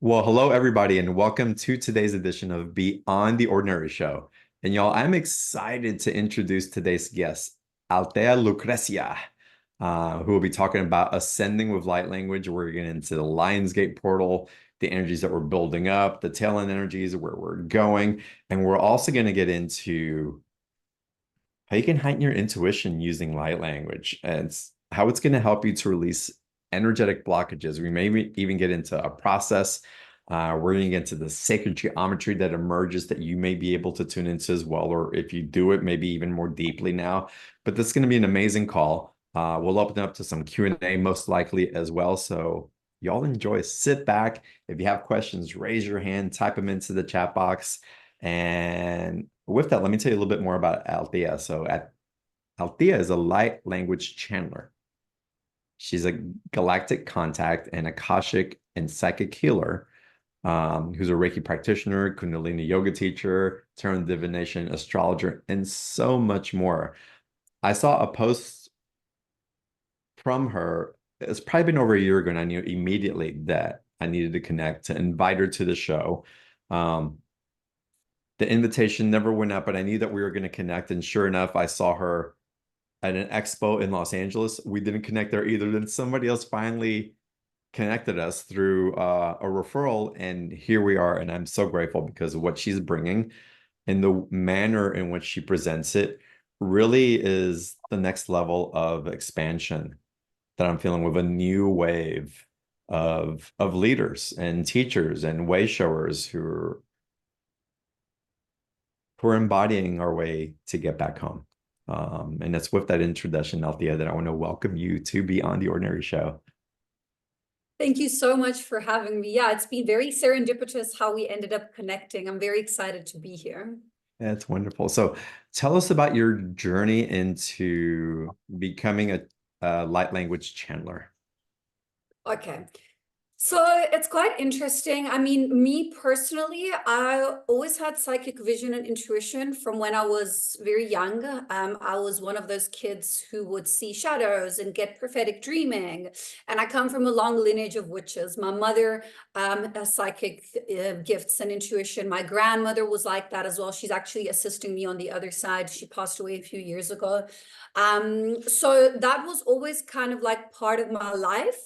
Well, hello everybody, and welcome to today's edition of Beyond the Ordinary Show. And y'all, I'm excited to introduce today's guest, Althea Lucrezia, who will be talking about ascending with light language. We're getting into the Lionsgate portal, the energies that we're building up, the tail end energies, where we're going, and we're also going to get into how you can heighten your intuition using light language and how it's going to help you to release energetic blockages. We may even get into a process. We're going to get into the sacred geometry that emerges that you may be able to tune into as well, or if you do it, maybe even more deeply now. But this is going to be an amazing call. We'll open up to some Q&A most likely as well. So y'all enjoy. Sit back. If you have questions, raise your hand, type them into the chat box. And with that, let me tell you a little bit more about Althea. Althea is a light language channeler. She's a galactic contact and Akashic and psychic healer, who's a Reiki practitioner, Kundalini yoga teacher, tarot divination, astrologer, and so much more. I saw a post from her. It's probably been over a year ago, and I knew immediately that I needed to connect to invite her to the show. The invitation never went up, but I knew that we were going to connect. And sure enough, I saw her at an expo in Los Angeles. We didn't connect there either. Then somebody else finally connected us through a referral. And here we are. And I'm so grateful because of what she's bringing and the manner in which she presents it really is the next level of expansion that I'm feeling with a new wave of leaders and teachers and way showers who are embodying our way to get back home. And it's with that introduction, Althea, that I want to welcome you to Beyond the Ordinary Show. Thank you so much for having me. Yeah, it's been very serendipitous how we ended up connecting. I'm very excited to be here. That's wonderful. So tell us about your journey into becoming a light language channeler. Okay. So it's quite interesting. I mean, me personally, I always had psychic vision and intuition from when I was very young. I was one of those kids who would see shadows and get prophetic dreaming. And I come from a long lineage of witches. My mother has psychic gifts and intuition. My grandmother was like that as well. She's actually assisting me on the other side. She passed away a few years ago. So that was always kind of like part of my life.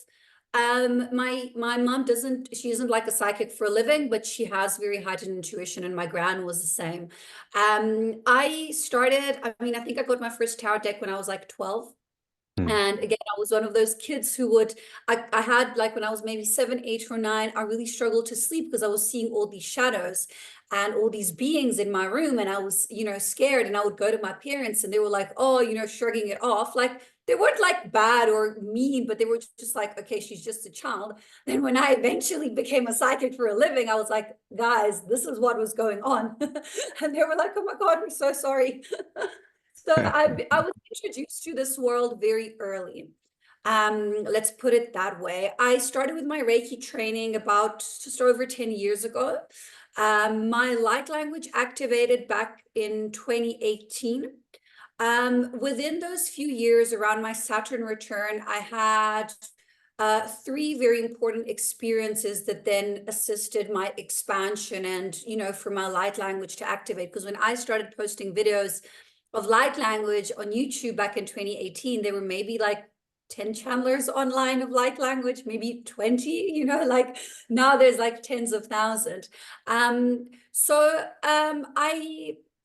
My mom she isn't like a psychic for a living, but she has very heightened intuition, and my gran was the same. I think I got my first tarot deck when I was like 12. And again, I was one of those kids who I had like when I was maybe 7, 8, or 9, I really struggled to sleep because I was seeing all these shadows and all these beings in my room. And I was, scared. And I would go to my parents and they were like, oh, shrugging it off. Like they weren't like bad or mean, but they were just like, okay, she's just a child. Then when I eventually became a psychic for a living, I was like, guys, this is what was going on. And they were like, oh my God, we're so sorry. So I was introduced to this world very early. Let's put it that way. I started with my Reiki training about just over 10 years ago. My light language activated back in 2018. Within those few years around my Saturn return, I had 3 very important experiences that then assisted my expansion and, for my light language to activate. Because when I started posting videos of light language on YouTube back in 2018, there were maybe like 10 channelers online of light language, maybe 20, like now there's like tens of thousands.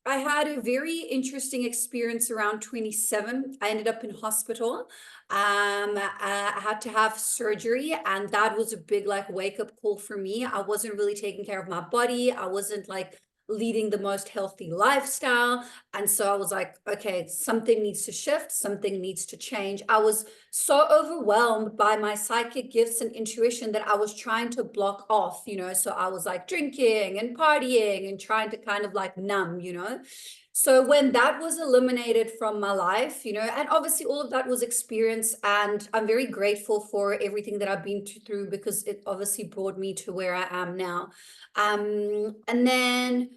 I had a very interesting experience around 27. I ended up in hospital. I had to have surgery, and that was a big like wake up call for me. I wasn't really taking care of my body. I wasn't like leading the most healthy lifestyle. And so I was like, okay, something needs to shift, something needs to change. I was so overwhelmed by my psychic gifts and intuition that I was trying to block off, so I was like drinking and partying and trying to kind of like numb, So when that was eliminated from my life, and obviously all of that was experience, and I'm very grateful for everything that I've been through because it obviously brought me to where I am now. And then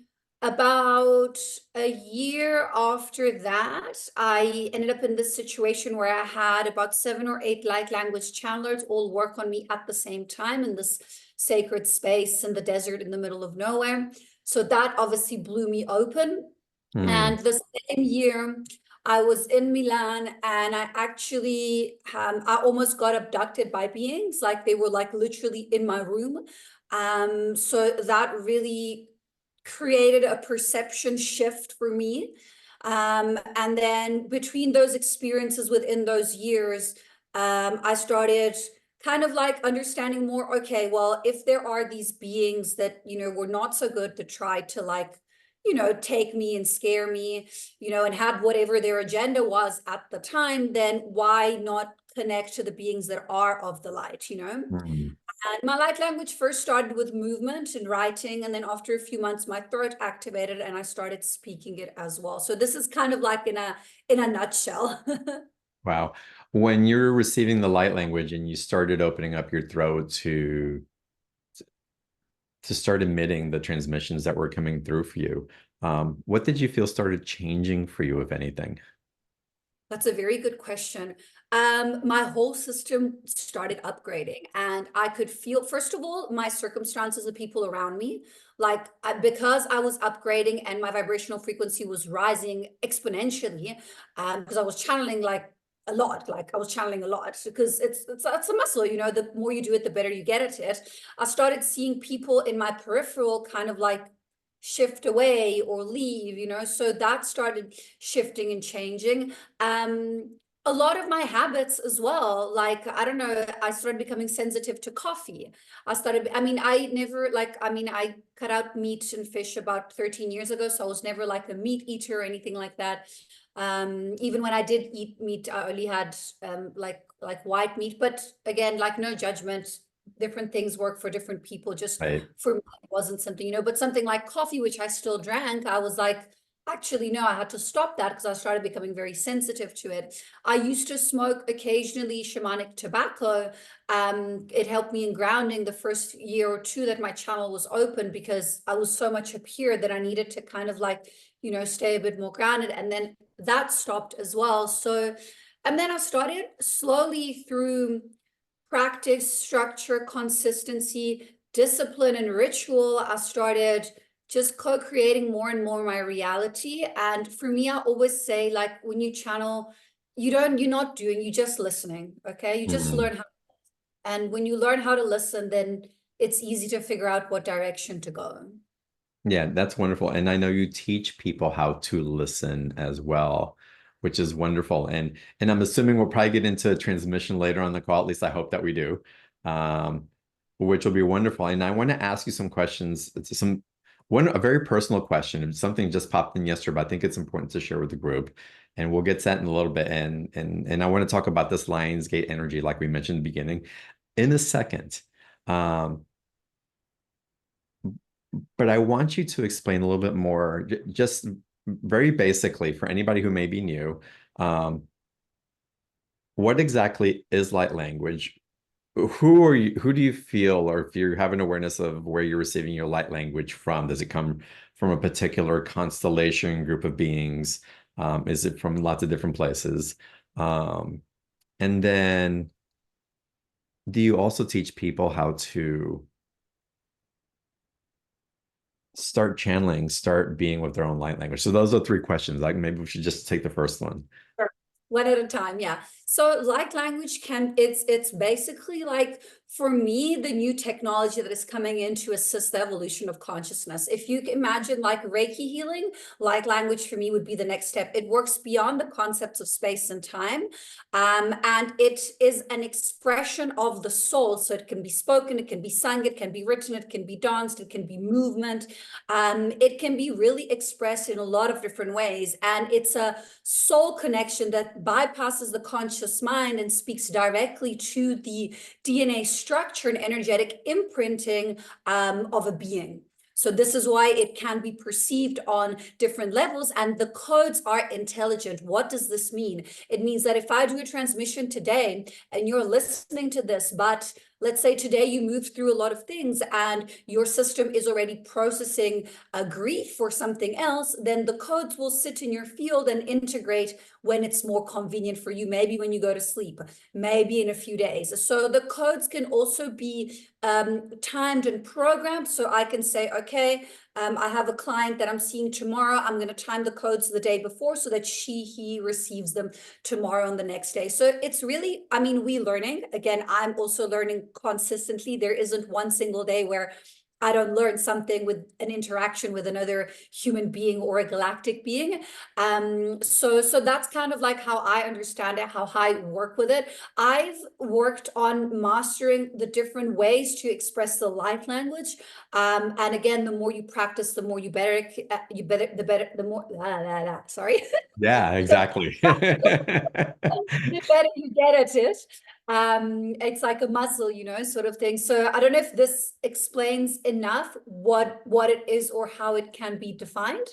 about a year after that, I ended up in this situation where I had about 7 or 8 light language channelers all work on me at the same time in this sacred space in the desert in the middle of nowhere. So that obviously blew me open. Mm. And the same year, I was in Milan, and I actually, I almost got abducted by beings. Like, they were like literally in my room. So that really created a perception shift for me. And then between those experiences within those years, I started kind of like understanding more, okay, well, if there are these beings that, were not so good, that tried to like, take me and scare me, and had whatever their agenda was at the time, then why not connect to the beings that are of the light? Mm. And my light language first started with movement and writing, and then after a few months, my throat activated and I started speaking it as well. So this is kind of like in a nutshell. Wow. When you're receiving the light language and you started opening up your throat to start emitting the transmissions that were coming through for you, what did you feel started changing for you, if anything? That's a very good question. My whole system started upgrading, and I could feel, first of all, my circumstances, the people around me, like because I was upgrading and my vibrational frequency was rising exponentially, because I was channeling like a lot, like I was channeling a lot, because it's a muscle, the more you do it, the better you get at it. I started seeing people in my peripheral kind of like shift away or leave, so that started shifting and changing. A lot of my habits as well, like, I don't know, I started becoming sensitive to coffee. I cut out meat and fish about 13 years ago, so I was never like a meat eater or anything like that. Even when I did eat meat, I only had like white meat, but again, like, no judgment, different things work for different people. Just Right. for me, it wasn't something, but something like coffee, which I still drank, I was like, actually, no, I had to stop that because I started becoming very sensitive to it. I used to smoke occasionally shamanic tobacco. It helped me in grounding the first year or two that my channel was open, because I was so much up here that I needed to kind of like, stay a bit more grounded. And then that stopped as well. So, and then I started slowly through practice, structure, consistency, discipline, and ritual, I started just co-creating more and more my reality. And for me, I always say, like, when you channel, you're not doing, you're just listening. Okay. You just Mhm. learn how, and when you learn how to listen, then it's easy to figure out what direction to go. Yeah, that's wonderful. And I know you teach people how to listen as well, which is wonderful. And I'm assuming we'll probably get into transmission later on the call. At least I hope that we do, um, which will be wonderful. And I want to ask you some questions. It's a very personal question. Something just popped in yesterday, but I think it's important to share with the group. And we'll get to that in a little bit. And I want to talk about this Lionsgate energy, like we mentioned in the beginning, in a second. Um, but I want you to explain a little bit more, just very basically for anybody who may be new, um, what exactly is light language? Who are you, who do you feel, or if you have an awareness of where you're receiving your light language from, does it come from a particular constellation group of beings? Is it from lots of different places? Um, and then do you also teach people how to start channeling, start being with their own light language? So those are three questions. Like, maybe we should just take the first one. Sure. One at a time, yeah. So light language it's basically like, for me, the new technology that is coming in to assist the evolution of consciousness. If you imagine like Reiki healing, light language for me would be the next step. It works beyond the concepts of space and time. And it is an expression of the soul. So it can be spoken, it can be sung, it can be written, it can be danced, it can be movement. It can be really expressed in a lot of different ways. And it's a soul connection that bypasses the conscious mind and speaks directly to the DNA structure and energetic imprinting of a being. So this is why it can be perceived on different levels, and the codes are intelligent. What does this mean? It means that if I do a transmission today and you're listening to this, but let's say today you moved through a lot of things and your system is already processing a grief for something else, then the codes will sit in your field and integrate when it's more convenient for you, maybe when you go to sleep, maybe in a few days. So the codes can also be timed and programmed. So I can say, okay, I have a client that I'm seeing tomorrow. I'm going to time the codes the day before so that he receives them tomorrow and the next day. So it's really, I mean, we learning. Again, I'm also learning consistently. There isn't one single day where I don't learn something with an interaction with another human being or a galactic being. So that's kind of like how I understand it, how I work with it. I've worked on mastering the different ways to express the light language. And again, the more you practice, the more the more, sorry. Yeah, exactly. The better you get at it. It's like a muscle, you know, sort of thing. So I don't know if this explains enough what it is or how it can be defined.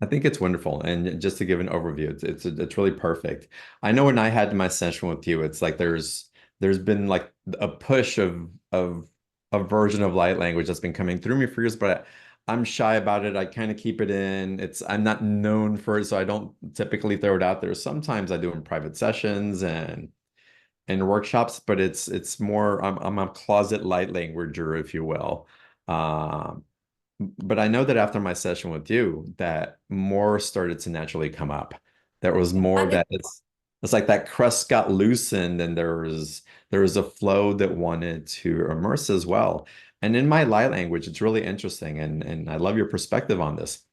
I think it's wonderful. And just to give an overview, it's really perfect. I know when I had my session with you, it's like there's been like a push of a version of light language that's been coming through me for years, but I'm shy about it. I kind of keep it in. I'm not known for it, so I don't typically throw it out there. Sometimes I do in private sessions and workshops, but it's more I'm a closet light languager, if you will. Um, but I know that after my session with you, that more started to naturally come up. There was more And that it's like that crust got loosened and there was a flow that wanted to immerse as well. And in my light language, it's really interesting and I love your perspective on this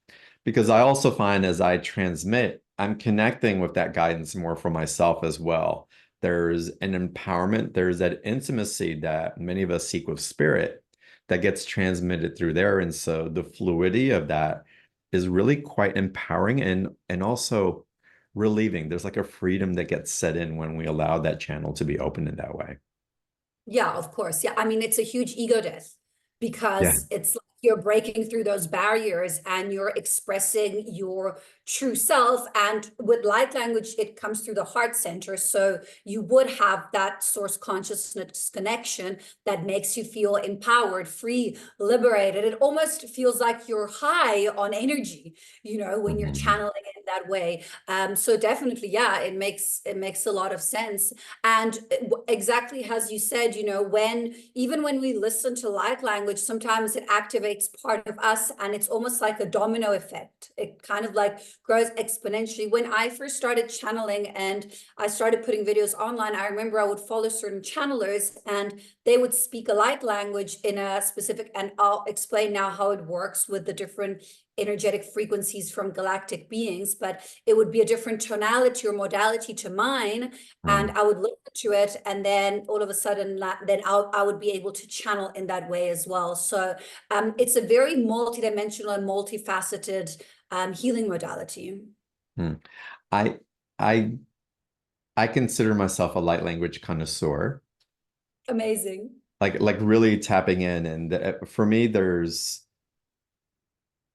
because I also find as I transmit, I'm connecting with that guidance more for myself as well. There's an empowerment, there's that intimacy that many of us seek with spirit that gets transmitted through there. And so the fluidity of that is really quite empowering and also relieving. There's like a freedom that gets set in when we allow that channel to be open in that way. yeah, of course. Yeah. I mean, it's a huge ego death Yeah. because it's like you're breaking through those barriers and you're expressing your true self. And with light language, it comes through the heart center. So you would have that source consciousness connection that makes you feel empowered, free, liberated. It almost feels like you're high on energy, you know, when you're Mhm. channeling it that way. So definitely, yeah, it makes a lot of sense. And exactly as you said, you know, even when we listen to light language, sometimes it activates part of us and it's almost like a domino effect. It kind of like grows exponentially. When I first started channeling and I started putting videos online, I remember I would follow certain channelers and they would speak a light language in a specific, and I'll explain now how it works with the different energetic frequencies from galactic beings, but it would be a different tonality or modality to mine, and Mm, I would listen to it, and then all of a sudden, then I would be able to channel in that way as well. So it's a very multidimensional and multifaceted healing modality. mm. I I I consider myself a light language connoisseur, Amazing. like really tapping in. And for me,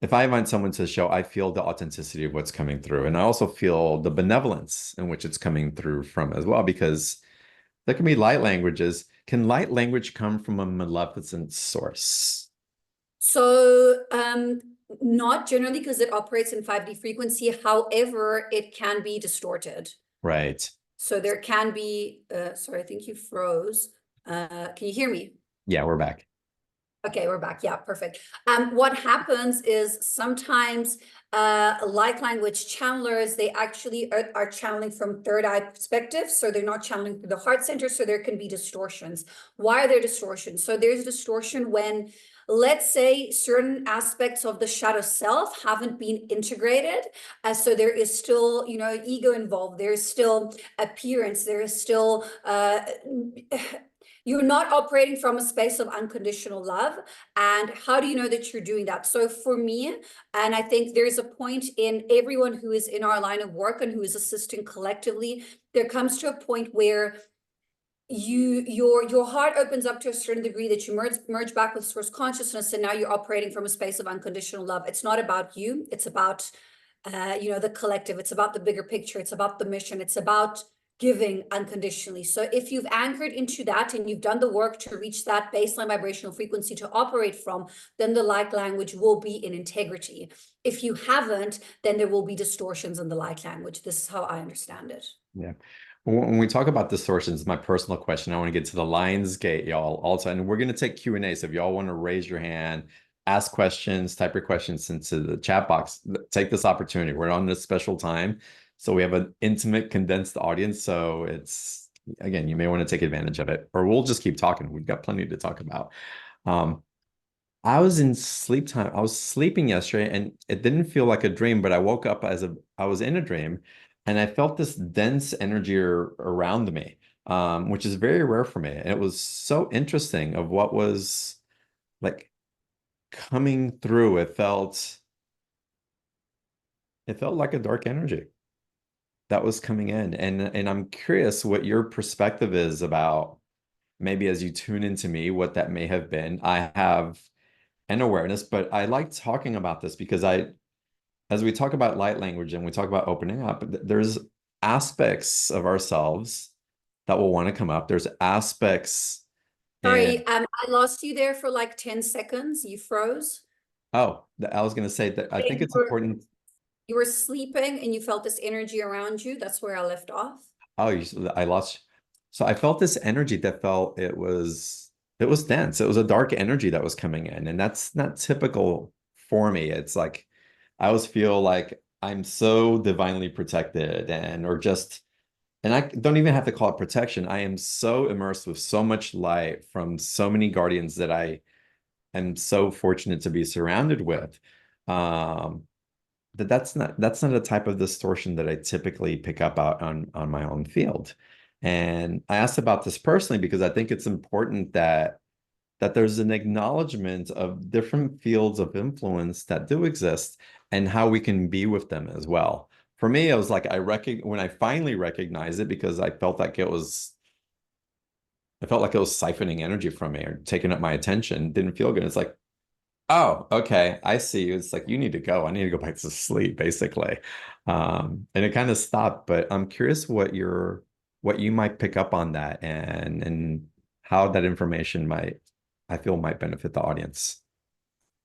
if I invite someone to the show, I feel the authenticity of what's coming through. And I also feel the benevolence in which it's coming through from as well, because there can be light languages. Can light language come from a maleficent source? So not generally because it operates in 5D frequency. However, it can be distorted. Right. So there can be, sorry, I think you froze. Can you hear me? Yeah, we're back. Okay, we're back. Yeah, perfect. What happens is sometimes light language channelers, they actually are channeling from third eye perspective. So they're not channeling through the heart center. So there can be distortions. Why are there distortions? So there's distortion when, let's say, certain aspects of the shadow self haven't been integrated. So there is still, you know, ego involved. There's still appearance. There is still you're not operating from a space of unconditional love. And how do you know that you're doing that? So for me, and I think there's a point in everyone who is in our line of work and who is assisting collectively, there comes to a point where your heart opens up to a certain degree that you merge back with source consciousness, and now you're operating from a space of unconditional love. It's not about you, it's about you know, the collective. It's about the bigger picture. It's about the mission. It's about giving unconditionally. So if you've anchored into that and you've done the work to reach that baseline vibrational frequency to operate from, then the light language will be in integrity. If you haven't, then there will be distortions in the light language. This is how I understand it. Yeah. When we talk about distortions, my personal question, I want to get to the Lionsgate, y'all, also. And we're going to take Q&A. So if y'all want to raise your hand, ask questions, type your questions into the chat box, take this opportunity. We're on this special time. So we have an intimate, condensed audience. So it's, again, you may want to take advantage of it, or we'll just keep talking. We've got plenty to talk about. I was in sleep time. I was sleeping yesterday and it didn't feel like a dream, but I woke up I was in a dream and I felt this dense energy around me, which is very rare for me. And it was so interesting of what was like coming through. It felt like a dark energy that was coming in. And I'm curious what your perspective is about maybe as you tune into me, what that may have been. I have an awareness, but I like talking about this because as we talk about light language and we talk about opening up, there's aspects of ourselves that will want to come up. There's aspects and Sorry, I lost you there for like 10 seconds. You froze. oh, I was going to say that I think You it's were, important. you were sleeping and you felt this energy around you. That's where I left off. Oh, I lost. So I felt this energy that felt it was dense. It was a dark energy that was coming in, and that's not typical for me. It's like I always feel like I'm so divinely protected and or just and I don't even have to call it protection. I am so immersed with so much light from so many guardians that I am so fortunate to be surrounded with. Um, that's not a type of distortion that I typically pick up out on my own field. And I asked about this personally because I think it's important that there's an acknowledgement of different fields of influence that do exist and how we can be with them as well. For me, I was like, when I finally recognized it because I felt like it was siphoning energy from me or taking up my attention, didn't feel good. It's like, oh, okay, I see. It's like you need to go. I need to go back to sleep, basically. And it kind of stopped, but I'm curious what you might pick up on that and how that information I feel might benefit the audience.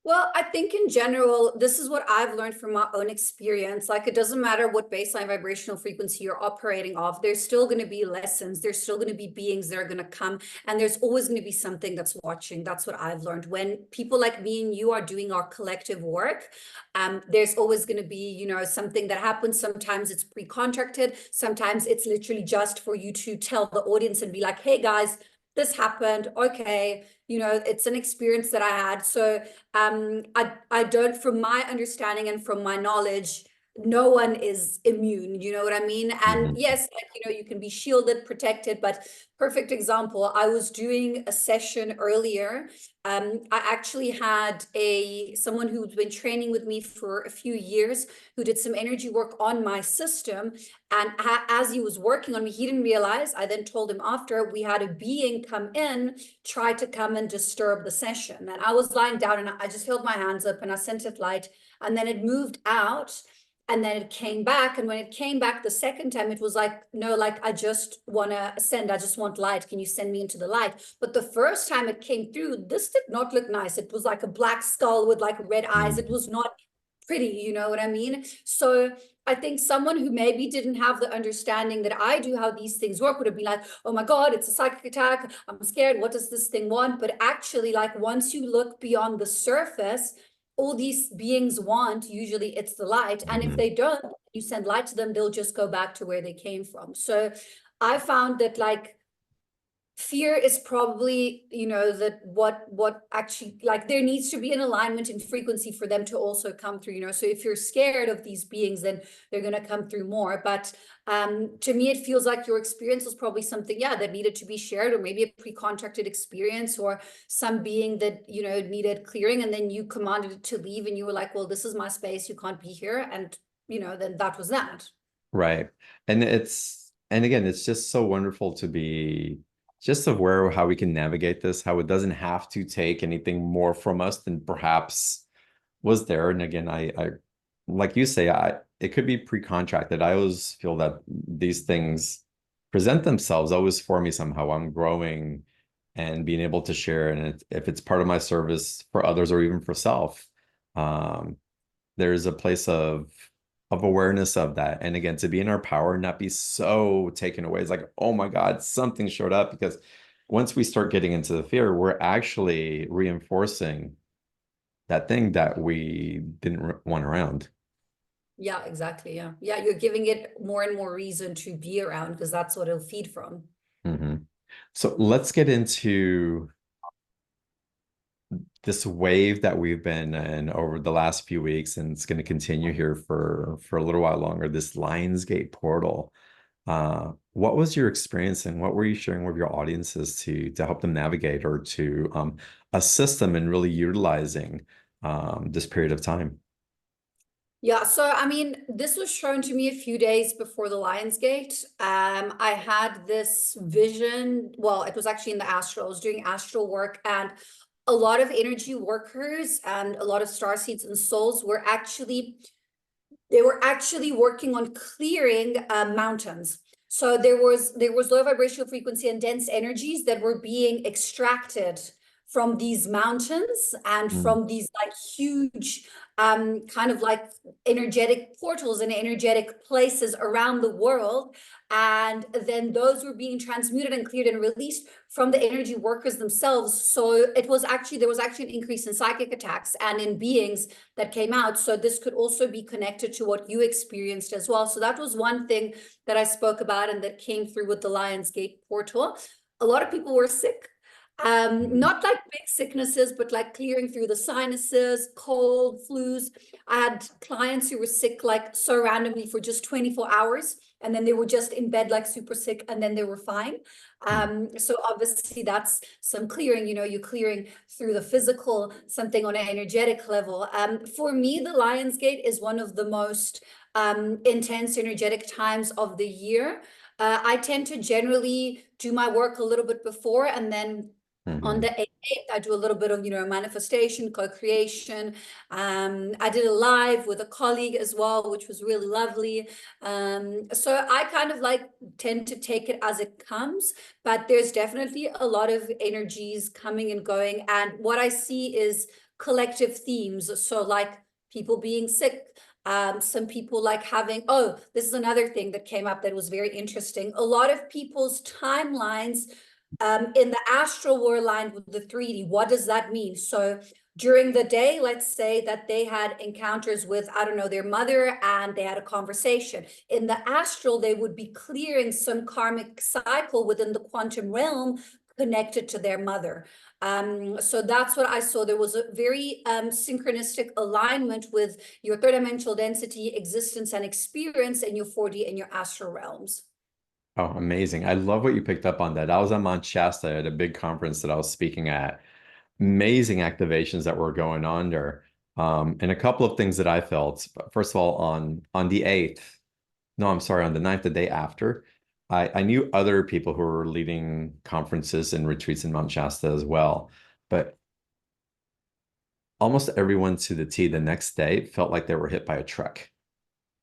Well, I think in general, this is what I've learned from my own experience. Like, it doesn't matter what baseline vibrational frequency you're operating off, there's still going to be lessons. There's still going to be beings that are going to come, and there's always going to be something that's watching. That's what I've learned. When people like me and you are doing our collective work, there's always going to be, something that happens. Sometimes it's pre-contracted. Sometimes it's literally just for you to tell the audience and be like, hey guys, this happened. Okay. It's an experience that I had. So I don't, from my understanding and from my knowledge, no one is immune, you know what I mean? And Mhm. yes, you can be shielded, protected, but perfect example, I was doing a session earlier. I actually had someone who's been training with me for a few years who did some energy work on my system. And as he was working on me, he didn't realize, I then told him after, we had a being come in, try to come and disturb the session. And I was lying down and I just held my hands up and I sent it light, and then it moved out. And then it came back. And when it came back the second time, it was like, no, like, I just want to ascend. I just want light. Can you send me into the light? But the first time it came through, this did not look nice. It was like a black skull with like red eyes. It Mhm. was not pretty, you know what I mean? So I think someone who maybe didn't have the understanding that I do how these things work would have been like, oh my God, it's a psychic attack. I'm scared. What does this thing want? But actually, like, once you look beyond the surface, all these beings want, usually it's the light. And if Mhm. they don't, you send light to them, they'll just go back to where they came from. So I found that, like, fear is probably, that what actually, like, there needs to be an alignment in frequency for them to also come through, so if you're scared of these beings, then they're going to come through more. But to me, it feels like your experience was probably something, yeah, that needed to be shared, or maybe a pre-contracted experience, or some being that needed clearing, and then you commanded it to leave and you were like, well, this is my space, you can't be here. And then that was that. Right. And again, it's just so wonderful to be just aware of how we can navigate this, how it doesn't have to take anything more from us than perhaps was there. And again, I like you say, it could be pre-contracted. I always feel that these things present themselves always for me somehow. I'm growing and being able to share. And if it's part of my service for others or even for self, um, there's a place of awareness of that. And again, to be in our power, not be so taken away. It's like, oh my God, something showed up. Because once we start getting into the fear, we're actually reinforcing that thing that we didn't want around. Yeah, exactly. Yeah. Yeah. You're giving it more and more reason to be around because that's what it'll feed from. Hmm. So let's get into this wave that we've been in over the last few weeks, and it's going to continue here for a little while longer, this Lionsgate portal. What was your experience and what were you sharing with your audiences to help them navigate or to assist them in really utilizing this period of time? Yeah, so I mean, this was shown to me a few days before the Lionsgate. I had this vision. Well, it was actually in the astral. I was doing astral work, and a lot of energy workers and a lot of star seeds and souls were actually they were actually working on clearing mountains. So there was low vibrational frequency and dense energies that were being extracted from these mountains and Mm, from these like huge kind of like energetic portals and energetic places around the world. And then those were being transmuted and cleared and released from the energy workers themselves. So there was actually an increase in psychic attacks and in beings that came out. So this could also be connected to what you experienced as well. So that was one thing that I spoke about and that came through with the Lionsgate portal. A lot of people were sick. mm, Not like big sicknesses, but like clearing through the sinuses, cold, flus. I had clients who were sick like so randomly for just 24 hours, and then they were just in bed like super sick, and then they were fine. mm. So obviously that's some clearing, you're clearing through the physical, something on an energetic level. For me, the Lionsgate is one of the most intense energetic times of the year. I tend to generally do my work a little bit before, and then on Mhm. the 8th, I do a little bit of, manifestation, co-creation. I did a live with a colleague as well, which was really lovely. So I kind of like tend to take it as it comes, but there's definitely a lot of energies coming and going. And what I see is collective themes. So like people being sick, some people like having, oh, this is another thing that came up that was very interesting. A lot of people's timelines in the astral were aligned with the 3D. What does that mean? So during the day, let's say that they had encounters with, I don't know, their mother and they had a conversation. In the astral, they would be clearing some karmic cycle within the quantum realm connected to their mother. So that's what I saw. There was a very synchronistic alignment with your third dimensional density, existence, and experience in your 4D and your astral realms. Oh, amazing. I love what you picked up on that. I was on Mount Shasta at a big conference that I was speaking at. Amazing activations that were going on there. And a couple of things that I felt. First of all, on the 8th, no, I'm sorry, on the 9th, the day after, I knew other people who were leading conferences and retreats in Mount Shasta as well. But almost everyone to the T the next day felt like they were hit by a truck.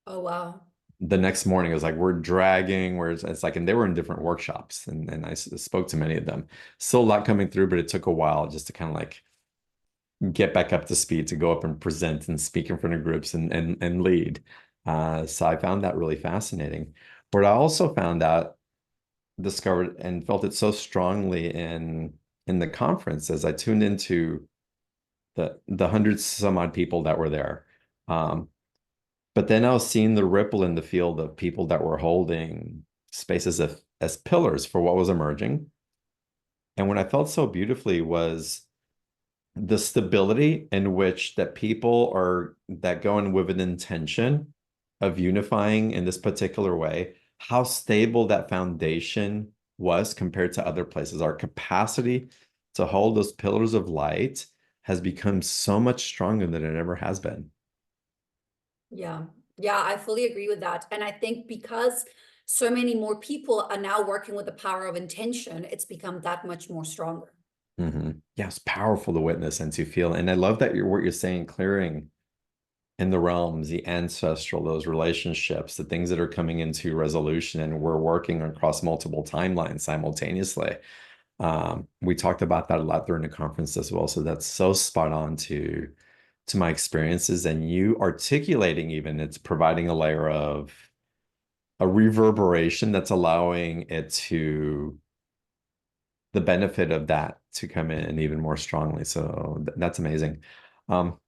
Oh, wow. The next morning it was like we're dragging where it's like, and they were in different workshops, and I spoke to many of them. Still a lot coming through, but it took a while just to kind of like get back up to speed to go up and present and speak in front of groups and lead. So I found that really fascinating. What I also found out, discovered and felt it so strongly in the conference as I tuned into the hundreds some odd people that were there. But then I was seeing the ripple in the field of people that were holding spaces as pillars for what was emerging. And what I felt so beautifully was the stability in which that people are that go in with an intention of unifying in this particular way, how stable that foundation was compared to other places. Our capacity to hold those pillars of light has become so much stronger than it ever has been. Yeah. Yeah, I fully agree with that. And I think because so many more people are now working with the power of intention, it's become that much more stronger. Hmm. Yeah, it's powerful to witness and to feel. And I love that what you're saying, clearing in the realms, the ancestral, those relationships, the things that are coming into resolution, and we're working across multiple timelines simultaneously. We talked about that a lot during the conference as well. So that's so spot on to my experiences, and you articulating even it's providing a layer of a reverberation that's allowing it to the benefit of that to come in even more strongly. So that's amazing. Um,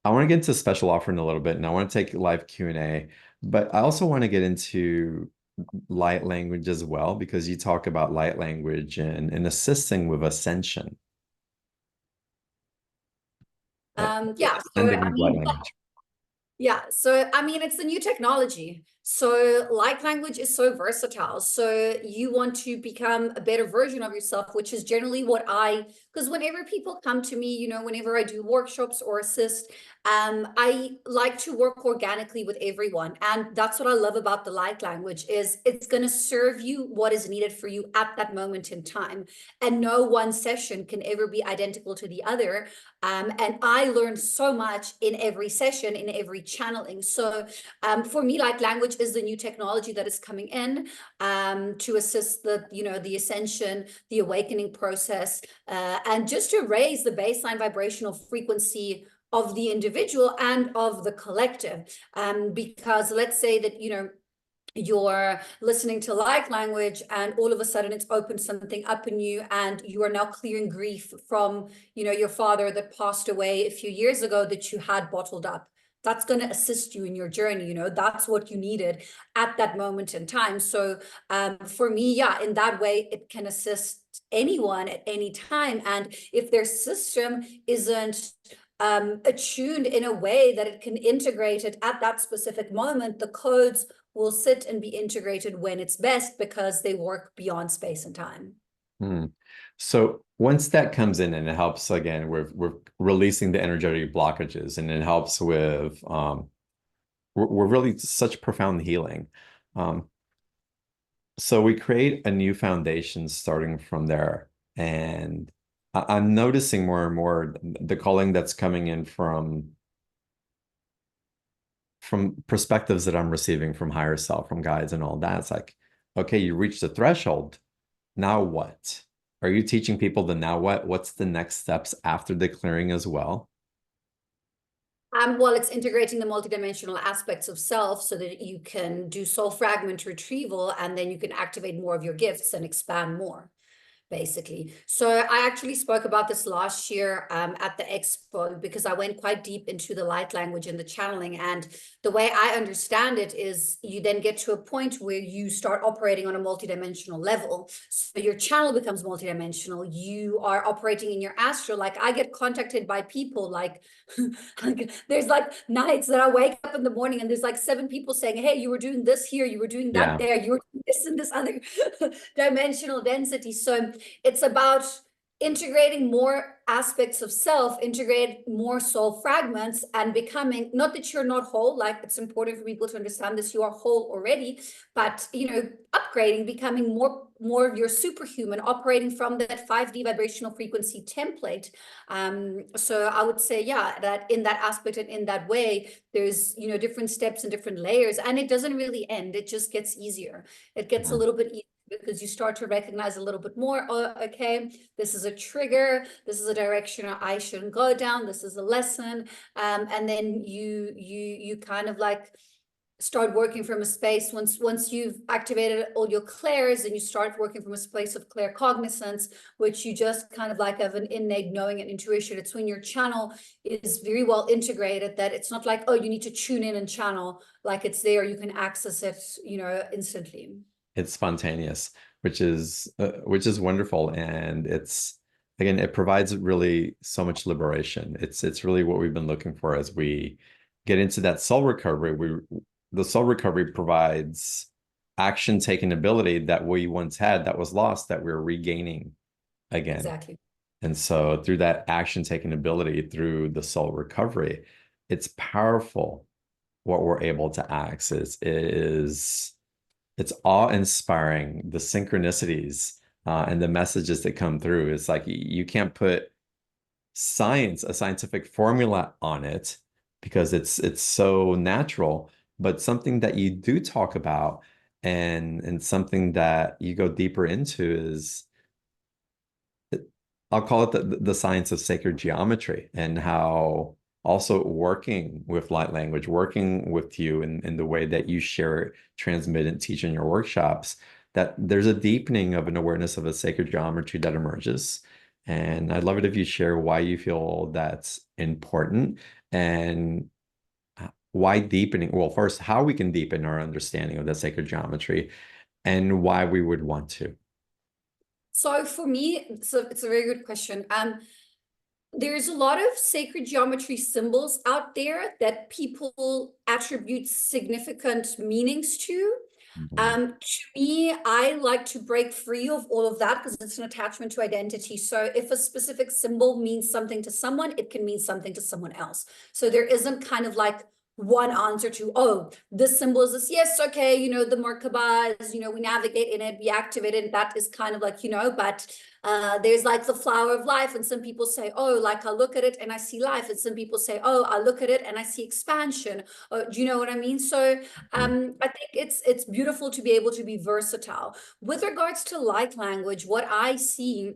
I want to get into special offer in a little bit, and I want to take live Q&A, but I also want to get into light language as well, because you talk about light language and assisting with ascension, Yeah, so sending I with light mean, language. yeah, so I mean, it's the new technology. So light language is so versatile. So you want to become a better version of yourself, which is generally because whenever people come to me, whenever I do workshops or assist, I like to work organically with everyone. And that's what I love about the light language is it's going to serve you what is needed for you at that moment in time. And no one session can ever be identical to the other. And I learned so much in every session, in every channeling. So for me, light language is the new technology that is coming in to assist the ascension, the awakening process, and just to raise the baseline vibrational frequency of the individual and of the collective. Because let's say that, you're listening to light language and all of a sudden it's opened something up in you and you are now clearing grief from your father that passed away a few years ago that you had bottled up. That's going to assist you in your journey. That's what you needed at that moment in time. So for me, yeah, in that way it can assist anyone at any time. And if their system isn't attuned in a way that it can integrate it at that specific moment, the codes will sit and be integrated when it's best because they work beyond space and time. Hmm. So once that comes in and it helps again, we're releasing the energetic blockages, and it helps with we're really such profound healing. Um, so we create a new foundation starting from there. And I'm noticing more and more the calling that's coming in from perspectives that I'm receiving from higher self, from guides and all that. It's like, okay, you reached the threshold. Now what? Are you teaching people the now what? What's the next steps after the clearing as well? Well, it's integrating the multidimensional aspects of self so that you can do soul fragment retrieval and then you can activate more of your gifts and expand more, basically. So I actually spoke about this last year at the expo because I went quite deep into the light language and the channeling. And the way I understand it is you then get to a point where you start operating on a multidimensional level. So your channel becomes multidimensional. You are operating in your astral. Like I get contacted by people like there's like nights that I wake up in the morning and there's like 7 people saying, hey, you were doing this here, you were doing that Yeah. there, you were doing this and this other dimensional density. So it's about integrating more aspects of self, integrate more soul fragments, and becoming, not that you're not whole, like it's important for people to understand this, you are whole already, but upgrading, becoming more of your superhuman, operating from that 5D vibrational frequency template. So I would say, yeah, that in that aspect and in that way, there's different steps and different layers, and it doesn't really end, it just gets easier. It gets a Mhm. little bit easier because you start to recognize a little bit more, oh, okay, this is a trigger, this is a direction I shouldn't go down, this is a lesson. And then you kind of like start working from a space once you've activated all your clairs, and you start working from a space of clear cognizance, which you just kind of like have an innate knowing and intuition. It's when your channel is very well integrated that it's not like, oh, you need to tune in and channel, like it's there, you can access it instantly. It's spontaneous, which is wonderful, and it's again, it provides really so much liberation. It's really what we've been looking for as we get into that soul recovery. The soul recovery provides action taking ability that we once had that was lost, that we're regaining again. Exactly. And so through that action taking ability, through the soul recovery, it's powerful what we're able to access. It's awe-inspiring, the synchronicities and the messages that come through. It's like you can't put science, a scientific formula on it because it's so natural, but something that you do talk about and something that you go deeper into is I'll call it the science of sacred geometry and how also working with light language, working with you in the way that you share it, transmit and teach in your workshops, that there's a deepening of an awareness of a sacred geometry that emerges. And I'd love it if you share why you feel that's important and why deepening, well, first, how we can deepen our understanding of that sacred geometry and why we would want to. So for me, it's a very good question. There's a lot of sacred geometry symbols out there that people attribute significant meanings to. Mhm. To me, I like to break free of all of that because it's an attachment to identity. So if a specific symbol means something to someone, it can mean something to someone else. So there isn't kind of like one answer to, oh, this symbol is this. Yes, okay, the Merkaba is, we navigate in it, we activate it. That is kind of like, but there's like the flower of life, and some people say, oh, like I look at it and I see life, and some people say, oh, I look at it and I see expansion. Do you know what I mean? So I think it's beautiful to be able to be versatile. With regards to light language, what I see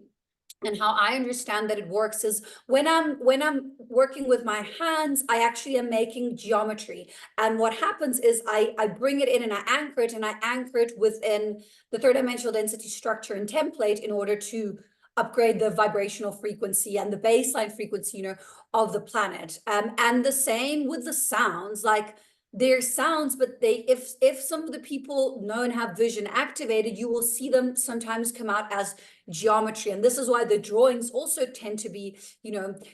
and how I understand that it works is when I'm working with my hands, I actually am making geometry. And what happens is I bring it in and I anchor it within the third dimensional density structure and template in order to upgrade the vibrational frequency and the baseline frequency, of the planet. And the same with the sounds, like they're sounds, but if some of the people know and have vision activated, you will see them sometimes come out as geometry. And this is why the drawings also tend to be,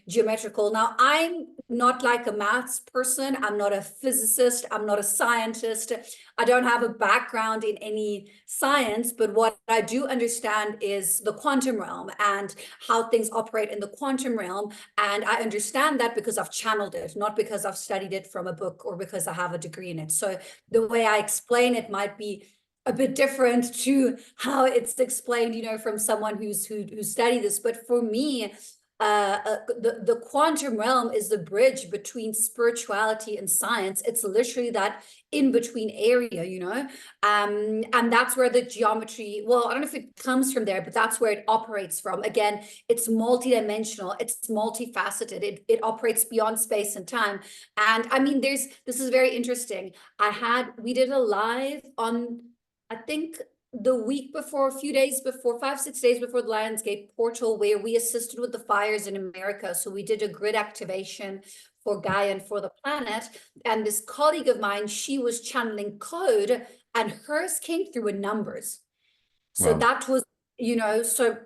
geometrical. Now, I'm not like a maths person. I'm not a physicist. I'm not a scientist. I don't have a background in any science, but what I do understand is the quantum realm and how things operate in the quantum realm. And I understand that because I've channeled it, not because I've studied it from a book or because I have a degree in it. So the way I explain it might be a bit different to how it's explained, from someone who studied this. But for me, the quantum realm is the bridge between spirituality and science. It's literally that in between area, and that's where the geometry, well, I don't know if it comes from there, but that's where it operates from. Again, it's multidimensional, it's multifaceted, it operates beyond space and time. And I mean, this is very interesting. We did a live on, I think, the week before, a few days before, 5, 6 days before the Lionsgate portal, where we assisted with the fires in America. So we did a grid activation for Gaia and for the planet. And this colleague of mine, she was channeling code, and hers came through in numbers. So Well, that was, so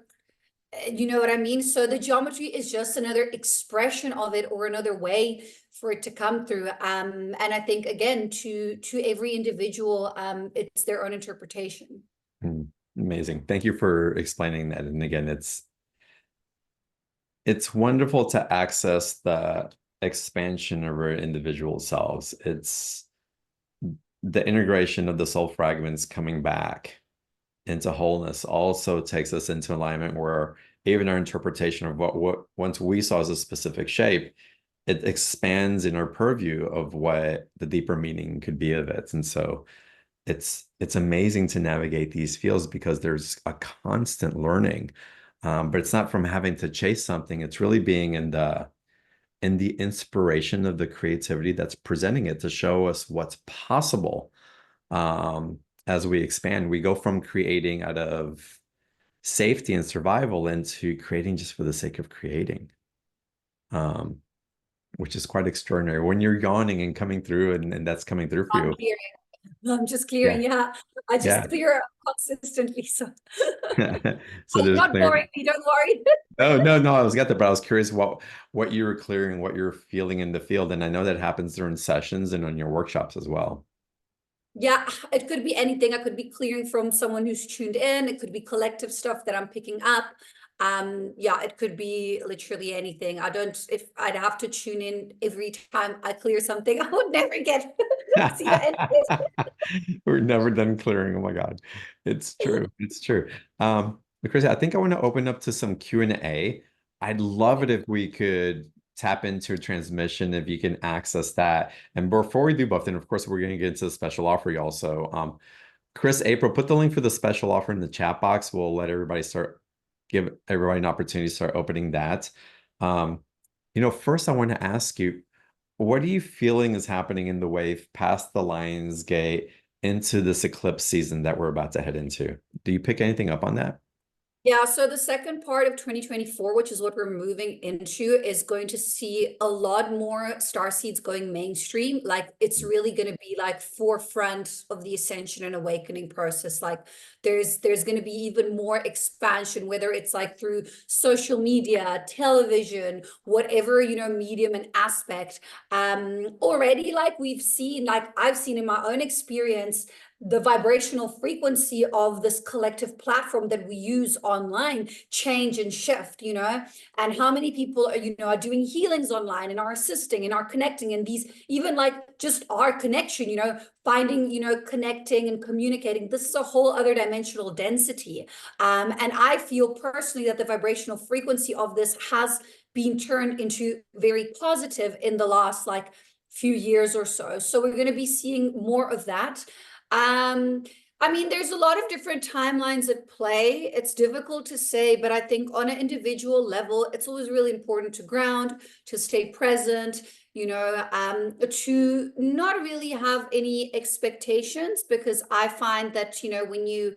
you know what I mean? So the geometry is just another expression of it, or another way for it to come through. And I think, again, to every individual, it's their own interpretation. amazing. Thank you for explaining that. And again, it's wonderful to access the expansion of our individual selves. It's the integration of the soul fragments coming back into wholeness also takes us into alignment where even our interpretation of what once we saw as a specific shape, it expands in our purview of what the deeper meaning could be of it. And so it's amazing to navigate these fields because there's a constant learning. But it's not from having to chase something. It's really being in the inspiration of the creativity that's presenting it to show us what's possible. As we expand, we go from creating out of safety and survival into creating just for the sake of creating, um, which is quite extraordinary. When you're yawning and coming through, and that's coming through for I'm you. clearing. I'm just clearing. Yeah, Yeah, I just yeah. clear up consistently. So So I'm there's not clear. boring me. Don't worry. Oh, no, no, I was got that, but I was curious what you were clearing, what you're feeling in the field. And I know that happens during sessions and on your workshops as well. Yeah, it could be anything. I could be clearing from someone who's tuned in. It could be collective stuff that I'm picking up. Yeah, it could be literally anything. If I'd have to tune in every time I clear something, I would never get see the end of it. We're never done clearing. Oh my God. It's true. It's true. Lucrezia, I think I want to open up to some Q&A. I'd love it if we could tap into a transmission, if you can access that. And before we do both, and of course, we're going to get into the special offer, y'all. So, Chris, April, put the link for the special offer in the chat box. We'll let everybody give everybody an opportunity to start opening that. First, I want to ask you, what are you feeling is happening in the wave past the Lionsgate into this eclipse season that we're about to head into? Do you pick anything up on that? Yeah, so the second part of 2024, which is what we're moving into, is going to see a lot more star seeds going mainstream. Like it's really going to be like forefront of the ascension and awakening process. Like there's going to be even more expansion, whether it's like through social media, television, whatever, medium and aspect. Already, like we've seen, like I've seen in my own experience, the vibrational frequency of this collective platform that we use online change and shift, and how many people are, are doing healings online and are assisting and are connecting, and these even like just our connection, finding, connecting and communicating. This is a whole other dimensional density. And I feel personally that the vibrational frequency of this has been turned into very positive in the last like few years or so. So we're going to be seeing more of that. I mean, there's a lot of different timelines at play. It's difficult to say, but I think on an individual level, it's always really important to ground, to stay present, to not really have any expectations, because I find that, when you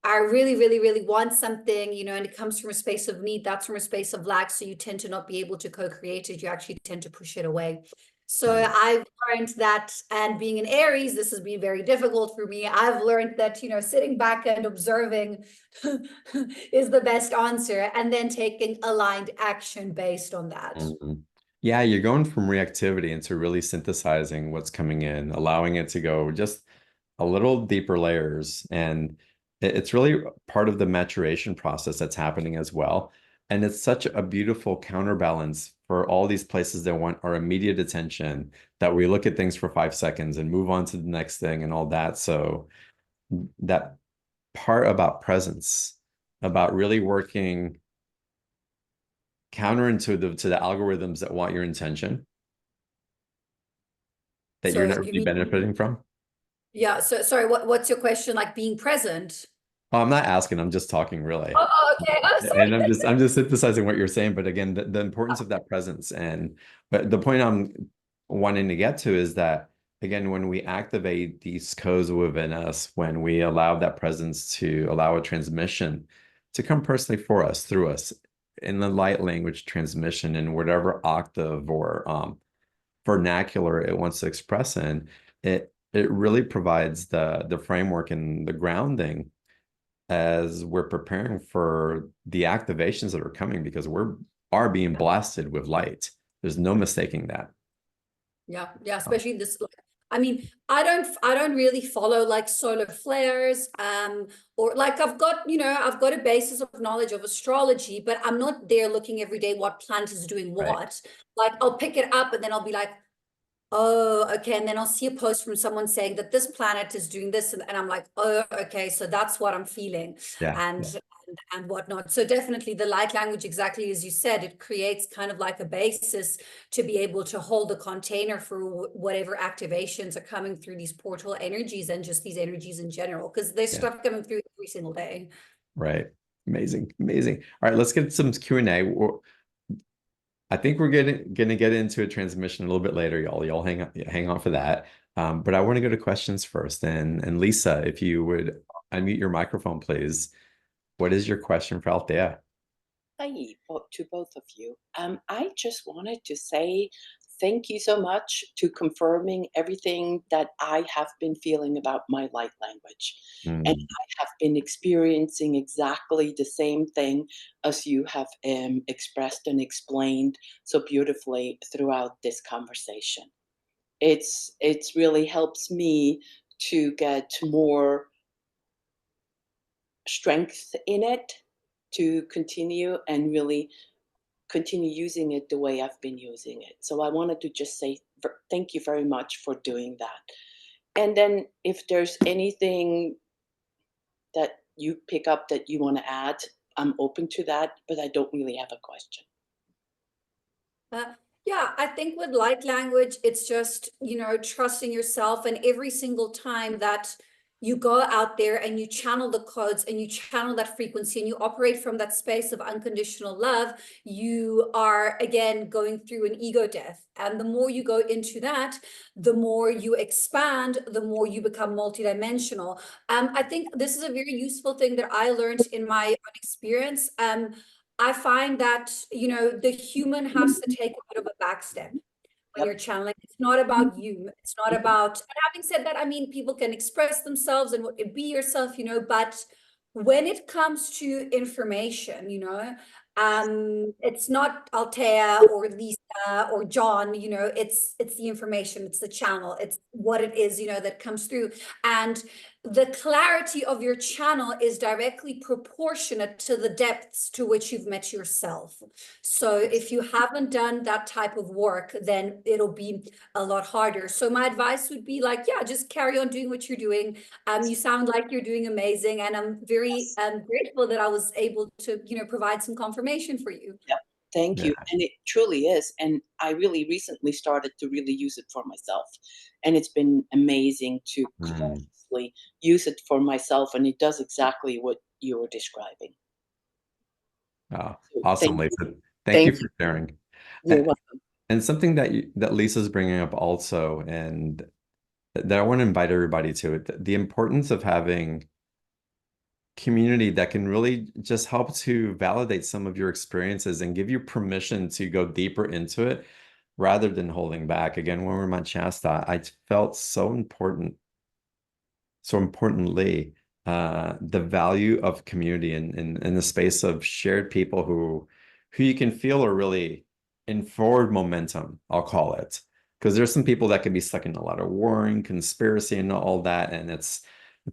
I really, really, really want something, and it comes from a space of need, that's from a space of lack. So you tend to not be able to co-create it. You actually tend to push it away. So Right. I've learned that, and being an Aries, this has been very difficult for me. I've learned that, sitting back and observing is the best answer, and then taking aligned action based on that. Mhm. Yeah, you're going from reactivity into really synthesizing what's coming in, allowing it to go just a little deeper layers. And it's really part of the maturation process that's happening as well. And it's such a beautiful counterbalance for all these places that want our immediate attention, that we look at things for 5 seconds and move on to the next thing and all that. So that part about presence, about really working counterintuitive to the algorithms that want your intention that you're So not you really mean, benefiting from. yeah, so sorry, what's your question? Like being present? Oh, I'm not asking, I'm just talking really. Oh, okay. I'm And sorry. I'm just synthesizing what you're saying. But again, the importance of that presence. But the point I'm wanting to get to is that, again, when we activate these codes within us, when we allow that presence to allow a transmission to come personally for us, through us, in the light language transmission, in whatever octave or vernacular it wants to express in, it really provides the framework and the grounding as we're preparing for the activations that are coming, because are being blasted with light. There's no mistaking that. Yeah, yeah, Oh, especially this. I mean, I don't really follow like solar flares, or like I've got a basis of knowledge of astrology, but I'm not there looking every day what planet is doing right. what. Like I'll pick it up and then I'll be like, oh, okay. And then I'll see a post from someone saying that this planet is doing this, and I'm like, oh, okay, so that's what I'm feeling, Yeah. and Yeah. and whatnot. So definitely the light language, exactly as you said, it creates kind of like a basis to be able to hold a container for whatever activations are coming through these portal energies and just these energies in general, because there's Yeah. stuff coming through every single day. Right. Amazing. Amazing. All right, let's get some Q&A. I think we're gonna get into a transmission a little bit later, y'all. Y'all hang on for that. But I want to go to questions first. And Lisa, if you would unmute your microphone, please. What is your question for Althea? Hi, to both of you. I just wanted to say thank you so much to confirming everything that I have been feeling about my light language. And Mm, I have been experiencing exactly the same thing as you have expressed and explained so beautifully throughout this conversation. It's really helps me to get more strength in it to continue and really continue using it the way I've been using it. So I wanted to just say thank you very much for doing that. And then if there's anything that you pick up that you want to add, I'm open to that, but I don't really have a question. Yeah, I think with light language, it's just, trusting yourself. And every single time that you go out there and you channel the codes and you channel that frequency and you operate from that space of unconditional love, you are again going through an ego death. And the more you go into that, the more you expand, the more you become multidimensional. I think this is a very useful thing that I learned in my own experience. I find that, the human has to take a bit of a back step when Yep. you're channeling. It's not about you. It's not about, and having said that, I mean, people can express themselves and be yourself, but when it comes to information, it's not Althea or Lisa or John, it's the information, it's the channel, it's what it is, that comes through. And the clarity of your channel is directly proportionate to the depths to which you've met yourself. So if you haven't done that type of work, then it'll be a lot harder. So my advice would be like, yeah, just carry on doing what you're doing. You sound like you're doing amazing, and I'm very grateful that I was able to, provide some confirmation for you. Yep. Thank you. Yeah. And it truly is. And I really recently started to really use it for myself. And it's been amazing to consciously use it for myself. And it does exactly what you were describing. Oh, So awesome, thank you. Lisa. Thank Thank you you. for sharing. You're And, welcome. and something that Lisa's bringing up also, and that I want to invite everybody to it, the importance of having community that can really just help to validate some of your experiences and give you permission to go deeper into it rather than holding back. Again, when we were at Shasta, I felt so importantly, the value of community in the space of shared people who you can feel are really in forward momentum, I'll call it. Because there's some people that can be stuck in a lot of warring, conspiracy, and all that. And it's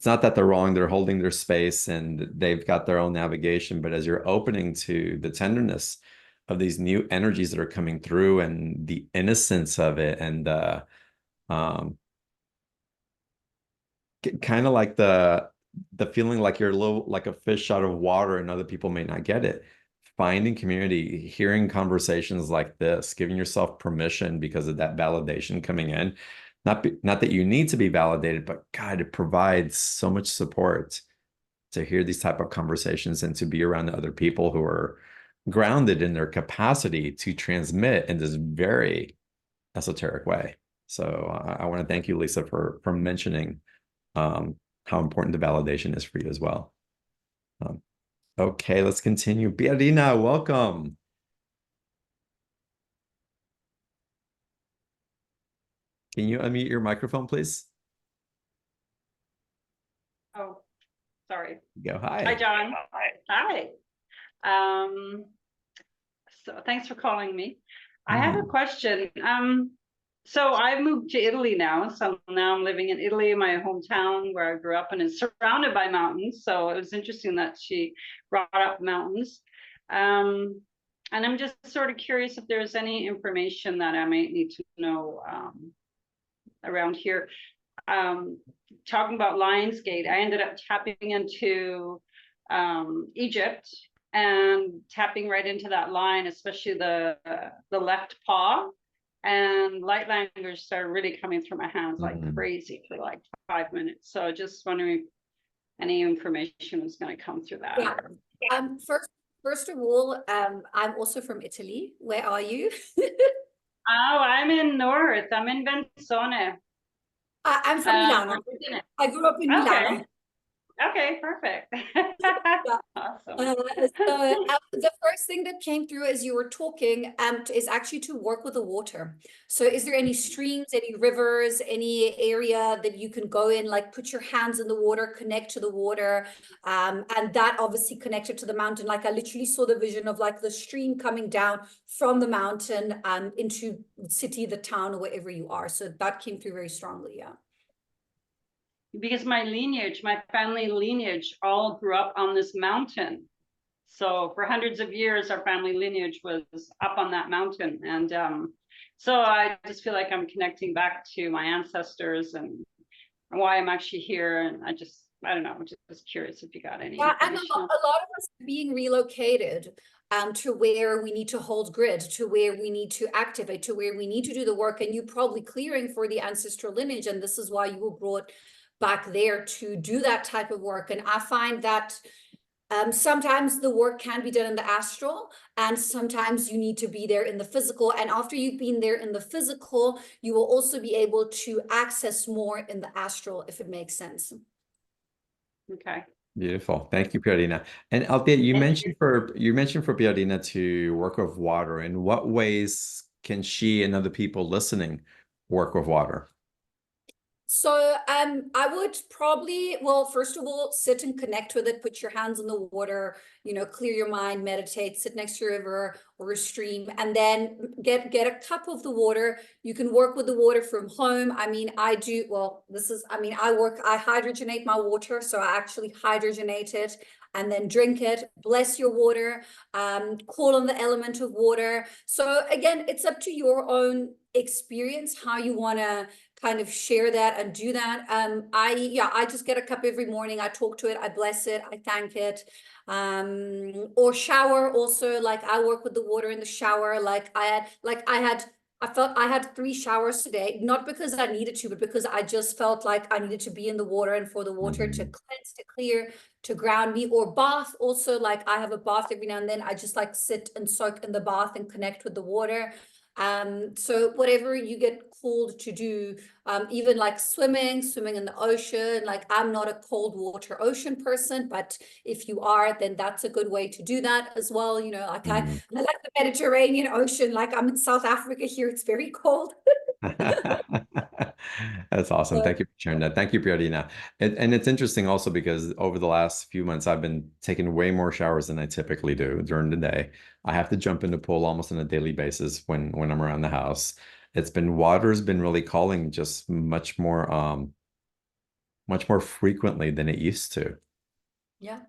not that they're wrong, they're holding their space and they've got their own navigation. But as you're opening to the tenderness of these new energies that are coming through and the innocence of it and um kind of like the feeling like you're a little like a fish out of water and other people may not get it. Finding community, hearing conversations like this, giving yourself permission because of that validation coming in. Not that you need to be validated, but God, it provides so much support to hear these type of conversations and to be around other people who are grounded in their capacity to transmit in this very esoteric way. So I want to thank you, Lisa, for mentioning how important the validation is for you as well. Okay, let's continue. Biarina, welcome. Can you unmute your microphone, please? Oh, sorry. Go. Hi. Hi, John. Hi. So thanks for calling me. I have a question. So I moved to Italy now. So now I'm living in Italy, my hometown where I grew up, and it's surrounded by mountains. So it was interesting that she brought up mountains. And I'm just sort of curious if there's any information that I might need to know around here. Talking about Lionsgate, I ended up tapping into Egypt and tapping right into that line, especially the left paw. And light language started really coming through my hands like crazy for like 5 minutes. So just wondering if any information was going to come through that. Yeah. First of all, I'm also from Italy. Where are you? Oh, I'm in North. I'm in Benzone. I'm from Milano. I grew up in Milano. Okay, perfect. Awesome. The first thing that came through as you were talking is actually to work with the water. So is there any streams, any rivers, any area that you can go in, like put your hands in the water, connect to the water, and that obviously connected to the mountain. Like I literally saw the vision of like the stream coming down from the mountain into the city, the town, or wherever you are. So that came through very strongly, yeah. Because my family lineage all grew up on this mountain. So for hundreds of years, our family lineage was up on that mountain. And so I just feel like I'm connecting back to my ancestors and why I'm actually here. And I don't know, I'm just curious if you got any information. And a lot of us are being relocated. to where we need to hold grid, to where we need to activate, to where we need to do the work. And you probably clearing for the ancestral lineage. And this is why you were brought back there to do that type of work. And I find that sometimes the work can be done in the astral, and sometimes you need to be there in the physical. And after you've been there in the physical, you will also be able to access more in the astral, if it makes sense. Okay. Beautiful. Thank you, Pierina. And Althea, you mentioned for Pierina to work with water. In what ways can she and other people listening work with water? So I would probably, well, first of all, sit and connect with it, put your hands in the water, you know, clear your mind, meditate, sit next to a river or a stream, and then get a cup of the water. You can work with the water from home. I mean, I hydrogenate my water. So I actually hydrogenate it and then drink it. Bless your water, call on the element of water. So again, it's up to your own experience, how you want to kind of share that and do that. I just get a cup every morning. I talk to it, I bless it, I thank it. Or shower also, like I work with the water in the shower. I felt I had 3 showers today, not because I needed to, but because I just felt like I needed to be in the water, and for the water to cleanse, to clear, to ground me. Or bath also, like I have a bath every now and then. I just like sit and soak in the bath and connect with the water. So whatever you get called to do, even like swimming in the ocean. Like I'm not a cold water ocean person, but if you are, then that's a good way to do that as well. You know, like I like the Mediterranean Ocean. Like I'm in South Africa here, it's very cold. That's awesome. Thank you for sharing that. Thank you, Pierina. And it's interesting also because over the last few months, I've been taking way more showers than I typically do during the day. I have to jump in the pool almost on a daily basis when I'm around the house. Water's been really calling just much more frequently than it used to. Yeah.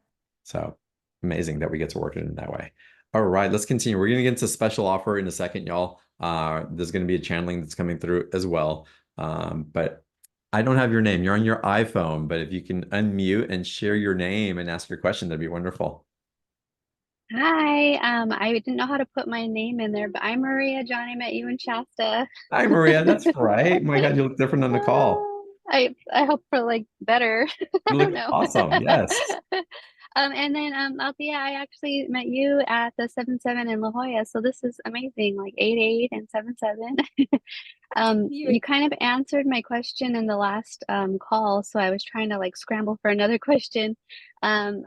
So amazing that we get to work it in that way. All right, let's continue. We're going to get into special offer in a second, y'all. There's going to be a channeling that's coming through as well. But I don't have your name. You're on your iPhone, but if you can unmute and share your name and ask your question, that'd be wonderful. Hi, I didn't know how to put my name in there, but I'm Maria. John, I met you in Shasta. Hi, Maria. That's right. My God, you look different on the call. I hope for like better. I You don't look know. awesome. Yes. And then Althea, I actually met you at the 7-7 in La Jolla, so this is amazing, like 8-8 and 7-7. You kind of answered my question in the last call, so I was trying to like scramble for another question. I'm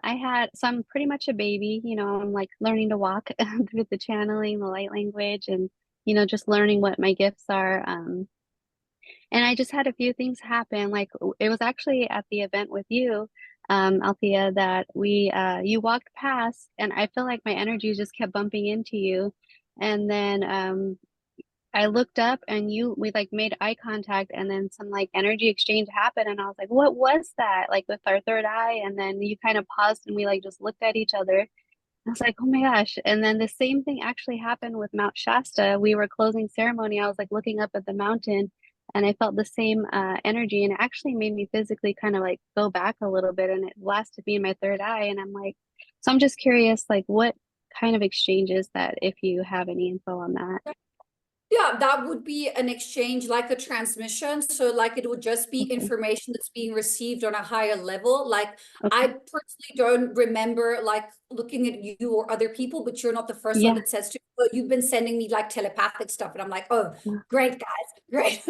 pretty much a baby, you know, I'm like learning to walk through the channeling, the light language, and you know, just learning what my gifts are. And I just had a few things happen. Like it was actually at the event with you, Althea, that you walked past, and I feel like my energy just kept bumping into you. And then I looked up, and we like made eye contact, and then some like energy exchange happened, and I was like, what was that? Like with our third eye, and then you kind of paused, and we like just looked at each other. I was like, oh my gosh. And then the same thing actually happened with Mount Shasta. We were closing ceremony. I was like looking up at the mountain, and I felt the same energy, and it actually made me physically kind of like go back a little bit, and it blasted me in my third eye. And I'm like, so I'm just curious, like what kind of exchanges that, if you have any info on that. Yeah, that would be an exchange, like a transmission. So like it would just be Okay. information that's being received on a higher level. Like Okay. I personally don't remember like looking at you or other people, but you're not the first one Yeah. that says to, oh, you've been sending me like telepathic stuff. And I'm like, oh, great guys, great.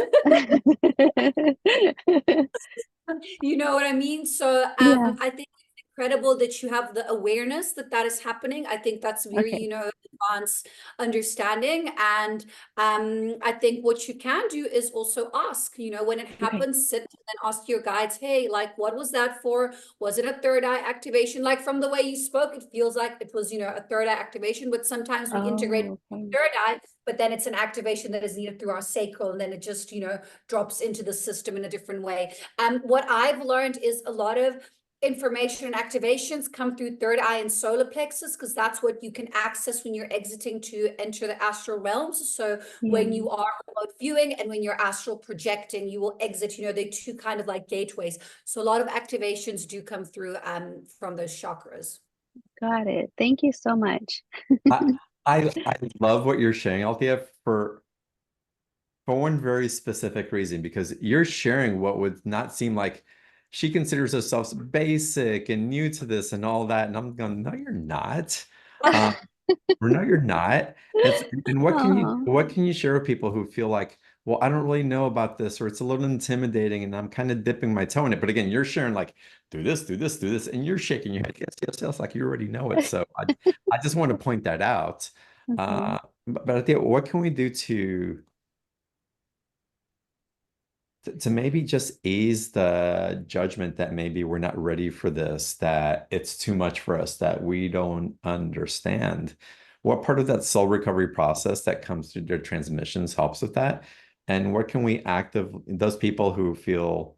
You know what I mean? So Yeah. I think it's incredible that you have the awareness that that is happening. I think that's very, Okay. you know, advanced understanding. And I think what you can do is also ask, you know, when it happens, sit and ask your guides, hey, like, what was that for? Was it a third eye activation? Like from the way you spoke, it feels like it was, you know, a third eye activation, but sometimes we integrate third eye, but then it's an activation that is needed through our sacral, and then it just, you know, drops into the system in a different way. What I've learned is a lot of information and activations come through third eye and solar plexus, because that's what you can access when you're exiting to enter the astral realms. So when you are remote viewing and when you're astral projecting, you will exit, you know, they're two kind of like gateways. So a lot of activations do come through from those chakras. Got it. Thank you so much. I, I love what you're sharing, Althea, for one very specific reason, because you're sharing what would not seem like she considers herself basic and new to this and all that. And I'm going, no, you're not. Um, or no, you're not. And Oh, what can you share with people who feel like, well, I don't really know about this, or it's a little intimidating and I'm kind of dipping my toe in it. But again, you're sharing like, do this, do this, do this, and you're shaking your head, yes, yes, yes, like you already know it. So I just want to point that out. okay. But I think, what can we do to maybe just ease the judgment that maybe we're not ready for this, that it's too much for us, that we don't understand? What part of that soul recovery process that comes through their transmissions helps with that? And what can we those people who feel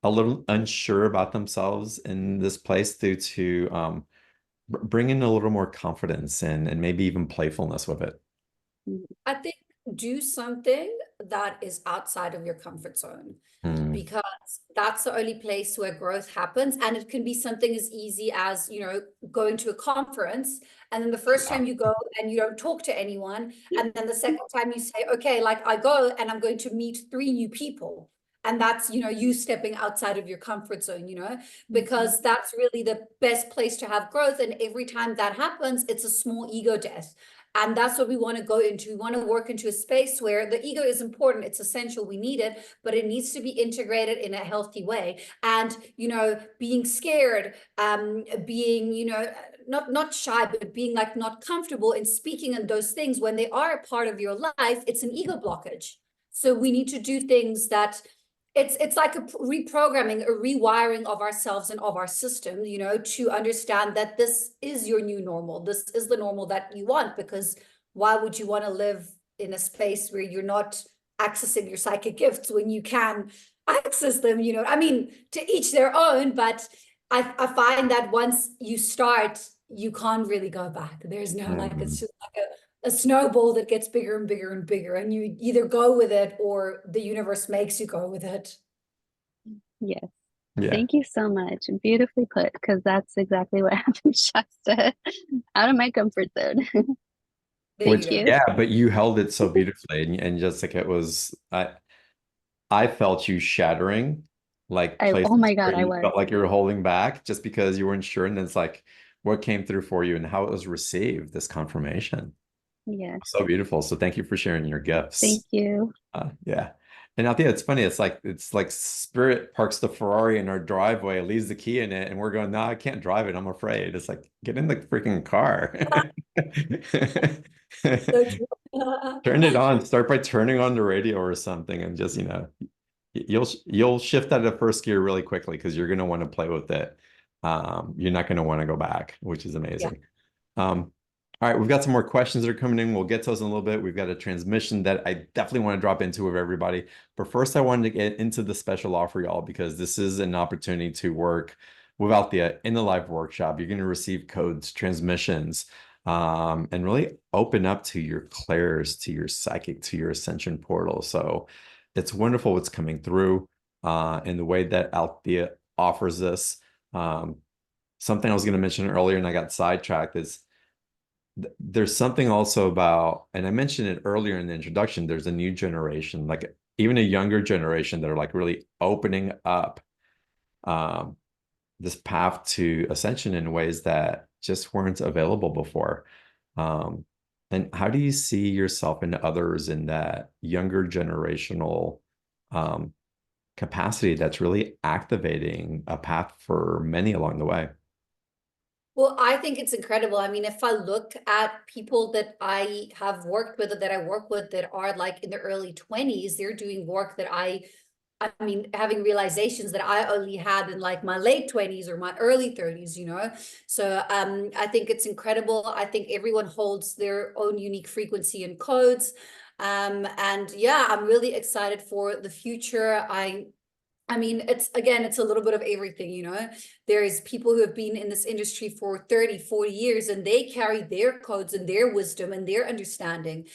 a little unsure about themselves in this place, due to bring in a little more confidence and maybe even playfulness with it? I think do something that is outside of your comfort zone, Mm, because that's the only place where growth happens. And it can be something as easy as, going to a conference, and then the first yeah. time you go and you don't talk to anyone, and then the second time you say, okay, like I go and I'm going to meet 3 new people. And that's, you stepping outside of your comfort zone, because that's really the best place to have growth. And every time that happens, it's a small ego death. And that's what we want to go into. We want to work into a space where the ego is important. It's essential. We need it, but it needs to be integrated in a healthy way. And, being scared, being, not shy, but being like not comfortable in speaking on those things when they are a part of your life, it's an ego blockage. So we need to do things that it's like a reprogramming, a rewiring of ourselves and of our system, to understand that this is your new normal. This is the normal that you want, because why would you want to live in a space where you're not accessing your psychic gifts when you can access them? I mean, to each their own, but I find that once you start, you can't really go back. There's no, like, it's just like a snowball that gets bigger and bigger and bigger, and you either go with it or the universe makes you go with it. Yes. Yeah. Thank you so much. Beautifully put, because that's exactly what happened, Shasta. Out of my comfort zone. Thank you. Yeah, but you held it so beautifully, and just like it was, I felt you shattering, like Oh places my God, where I you was. felt like you were holding back just because you weren't sure. And it's like what came through for you and how it was received, this confirmation. Yes. So beautiful. So thank you for sharing your Thank gifts. you. Yeah. And Althea, it's funny. It's like Spirit parks the Ferrari in our driveway, leaves the key in it, and we're going, no, I can't drive it. I'm afraid. It's like, get in the freaking car. So true. Turn it on. Start by turning on the radio or something, and just, you'll shift out of first gear really quickly, because you're going to want to play with it. You're not going to want to go back, which is Yeah. amazing. All right, we've got some more questions that are coming in. We'll get to those in a little bit. We've got a transmission that I definitely want to drop into with everybody. But first, I wanted to get into the special offer, y'all, because this is an opportunity to work with Althea in the live workshop. You're going to receive codes, transmissions, and really open up to your clairs, to your psychic, to your ascension portal. So it's wonderful what's coming through in the way that Althea offers this. Something I was going to mention earlier and I got sidetracked is there's something also about, and I mentioned it earlier in the introduction, there's a new generation, like even a younger generation, that are like really opening up this path to ascension in ways that just weren't available before. And how do you see yourself and others in that younger generational capacity that's really activating a path for many along the way? Well, I think it's incredible. I mean, if I look at people that I have worked with or that I work with that are like in their early 20s, they're doing work that I mean, having realizations that I only had in like my late 20s or my early 30s, So I think it's incredible. I think everyone holds their own unique frequency and codes. And yeah, I'm really excited for the future. I mean, it's a little bit of everything, you know. There's people who have been in this industry for 30, 40 years, and they carry their codes and their wisdom and their understanding,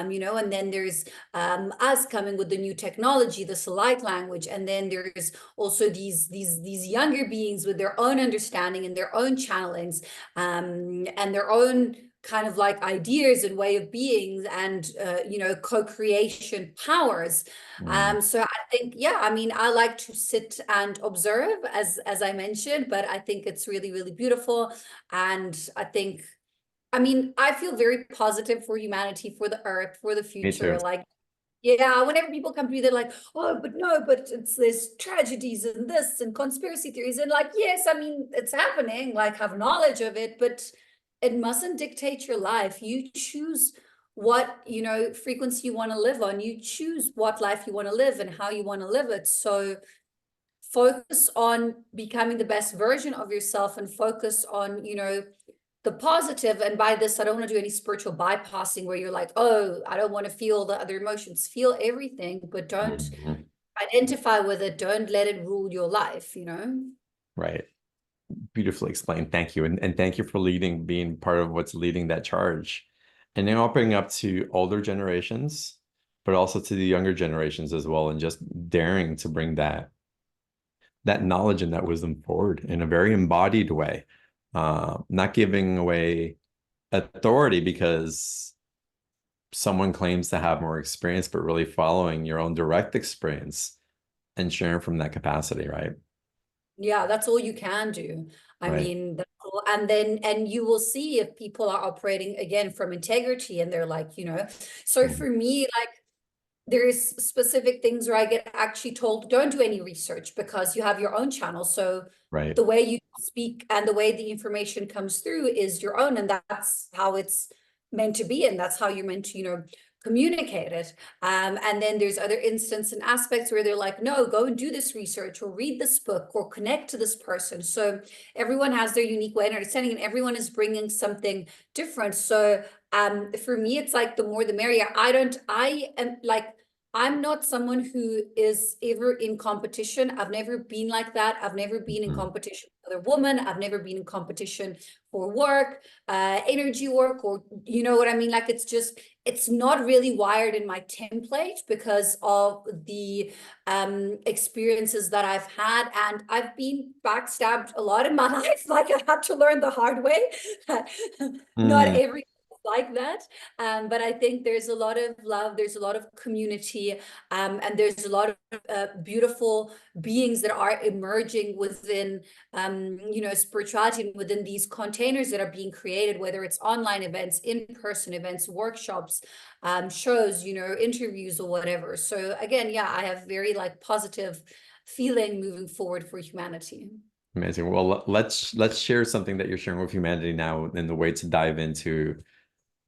you know, and then there's us coming with the new technology, the light language, and then there's also these younger beings with their own understanding and their own channelings, and their own kind of like ideas and way of being, and you know, co-creation powers. So I think, yeah, I mean, I like to sit and observe, as I mentioned, but I think it's really, really beautiful. And I think, I mean, I feel very positive for humanity, for the earth, for the Me too. future. Like, yeah, whenever people come to me, they're like, oh, but no, but there's tragedies and this and conspiracy theories. And like, yes, I mean, it's happening, like have knowledge of it, but it mustn't dictate your life. You choose what, you know, frequency you want to live on. You choose what life you want to live and how you want to live it. So focus on becoming the best version of yourself, and focus on, you know, the positive. And by this, I don't want to do any spiritual bypassing where you're like, oh, I don't want to feel the other emotions. Feel everything, but don't identify with it. Don't let it rule your life, you know? Right. Beautifully explained. Thank you. And thank you for being part of what's leading that charge. And then opening up to older generations, but also to the younger generations as well, and just daring to bring that knowledge and that wisdom forward in a very embodied way. Not giving away authority because someone claims to have more experience, but really following your own direct experience and sharing from that capacity, right? Yeah, that's all you can do. I Right. mean, and you will see if people are operating again from integrity, and they're like, you know, so for me, like, there's specific things where I get actually told, don't do any research because you have your own channel. So Right. the way you speak and the way the information comes through is your own, and that's how it's meant to be, and that's how you're meant to, you know, communicate it. And then there's other instances and aspects where they're like, no, go and do this research or read this book or connect to this person. So everyone has their unique way of understanding, and everyone is bringing something different. So for me, it's like the more the merrier. I am like, I'm not someone who is ever in competition. I've never been like that. I've never been in competition with other women. I've never been in competition for work, energy work, or, you know what I mean? Like, it's not really wired in my template because of the experiences that I've had. And I've been backstabbed a lot in my life. Like, I had to learn the hard way. Not every like that, but I think there's a lot of love, there's a lot of community, and there's a lot of beautiful beings that are emerging within you know, spirituality, within these containers that are being created, whether it's online events, in-person events, workshops, shows, you know, interviews or whatever. So again, yeah, I have very like positive feeling moving forward for humanity. Amazing. Well, let's share something that you're sharing with humanity now, and the way to dive into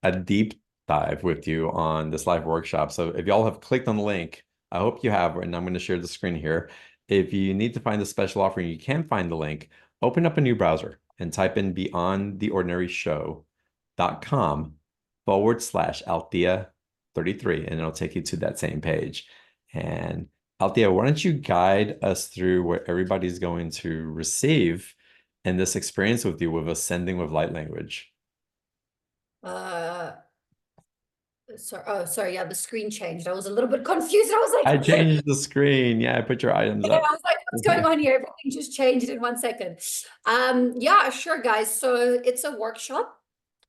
a deep dive with you on this live workshop. So if y'all have clicked on the link, I hope you have, and I'm going to share the screen here. If you need to find the special offering, you can find the link. Open up a new browser and type in beyondtheordinaryshow.com/Althea33, and it'll take you to that same page. And Althea, why don't you guide us through what everybody's going to receive in this experience with you with Ascending with Light Language? Sorry, yeah, the screen changed. I was a little bit confused. I was like, I changed the screen. Yeah, I put your items yeah, up. I was like, what's going on here? Everything just changed in 1 second. Yeah, sure, guys. So it's a workshop.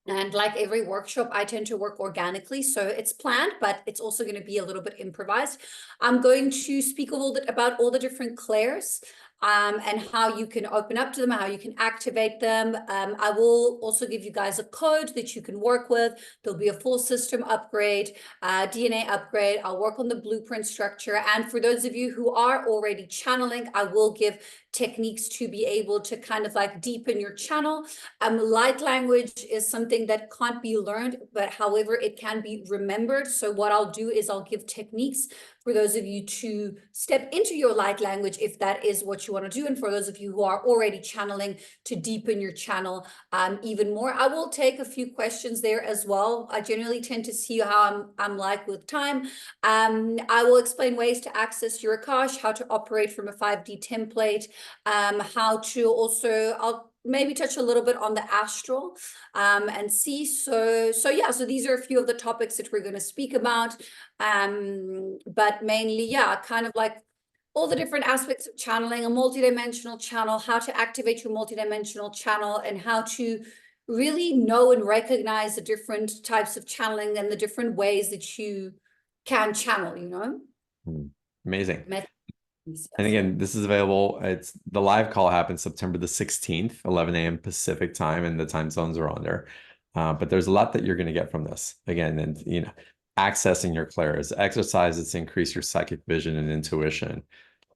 And like every workshop, I tend to work organically. So it's planned, but it's also going to be a little bit improvised. I'm going to speak a little bit about all the different clairs, and how you can open up to them, how you can activate them. I will also give you guys a code that you can work with. There'll be a full system upgrade, DNA upgrade. I'll work on the blueprint structure. And for those of you who are already channeling, I will give techniques to be able to kind of like deepen your channel. Light language is something that can't be learned, but however, it can be remembered. So what I'll do is I'll give techniques for those of you to step into your light language if that is what you want to do. And for those of you who are already channeling, to deepen your channel even more. I will take a few questions there as well. I generally tend to see how I'm like with time. I will explain ways to access your Akash, how to operate from a 5D template, how to also, I'll maybe touch a little bit on the astral and see. So yeah, so these are a few of the topics that we're going to speak about. But mainly, yeah, kind of like all the different aspects of channeling, a multidimensional channel, how to activate your multidimensional channel, and how to really know and recognize the different types of channeling and the different ways that you can channel, you know? Amazing. Yes. And again, this is available. It's the live call happens September the 16th, 11 a.m. Pacific time, and the time zones are on there. But there's a lot that you're going to get from this. Again, and you know, accessing your clairs, exercises to increase your psychic vision and intuition,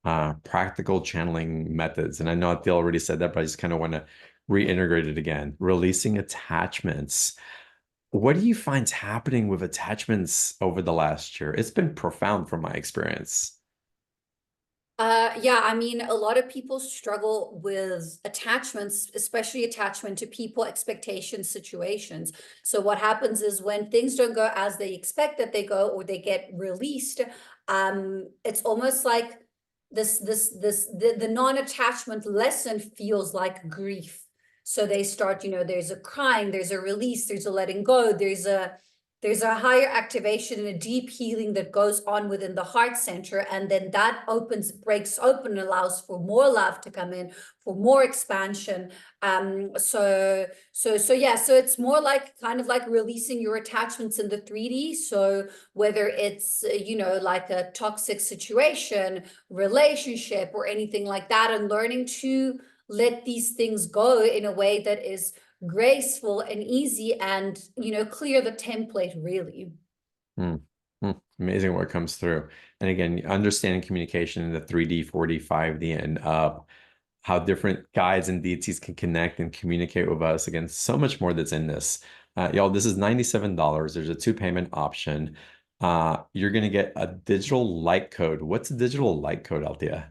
practical channeling methods. And I know Althea already said that, but I just kind of want to reintegrate it again. Releasing attachments. What do you find's happening with attachments over the last year? It's been profound from my experience. Yeah, I mean, a lot of people struggle with attachments, especially attachment to people, expectations, situations. So what happens is when things don't go as they expect that they go, or they get released, it's almost like the non-attachment lesson feels like grief. So they start, you know, there's a crying, there's a release, there's a letting go, there's a higher activation and a deep healing that goes on within the heart center. And then that breaks open and allows for more love to come in, for more expansion. So yeah, so it's more like kind of like releasing your attachments in the 3D. So whether it's, you know, like a toxic situation, relationship, or anything like that, and learning to let these things go in a way that is graceful and easy, and, you know, clear the template really. Amazing what comes through. And again, understanding communication in the 3D, 4D, 5D, and up, how different guides and deities can connect and communicate with us. Again, so much more that's in this. Y'all, this is $97. There's a 2-payment option. You're going to get a digital light code. What's a digital light code, Althea?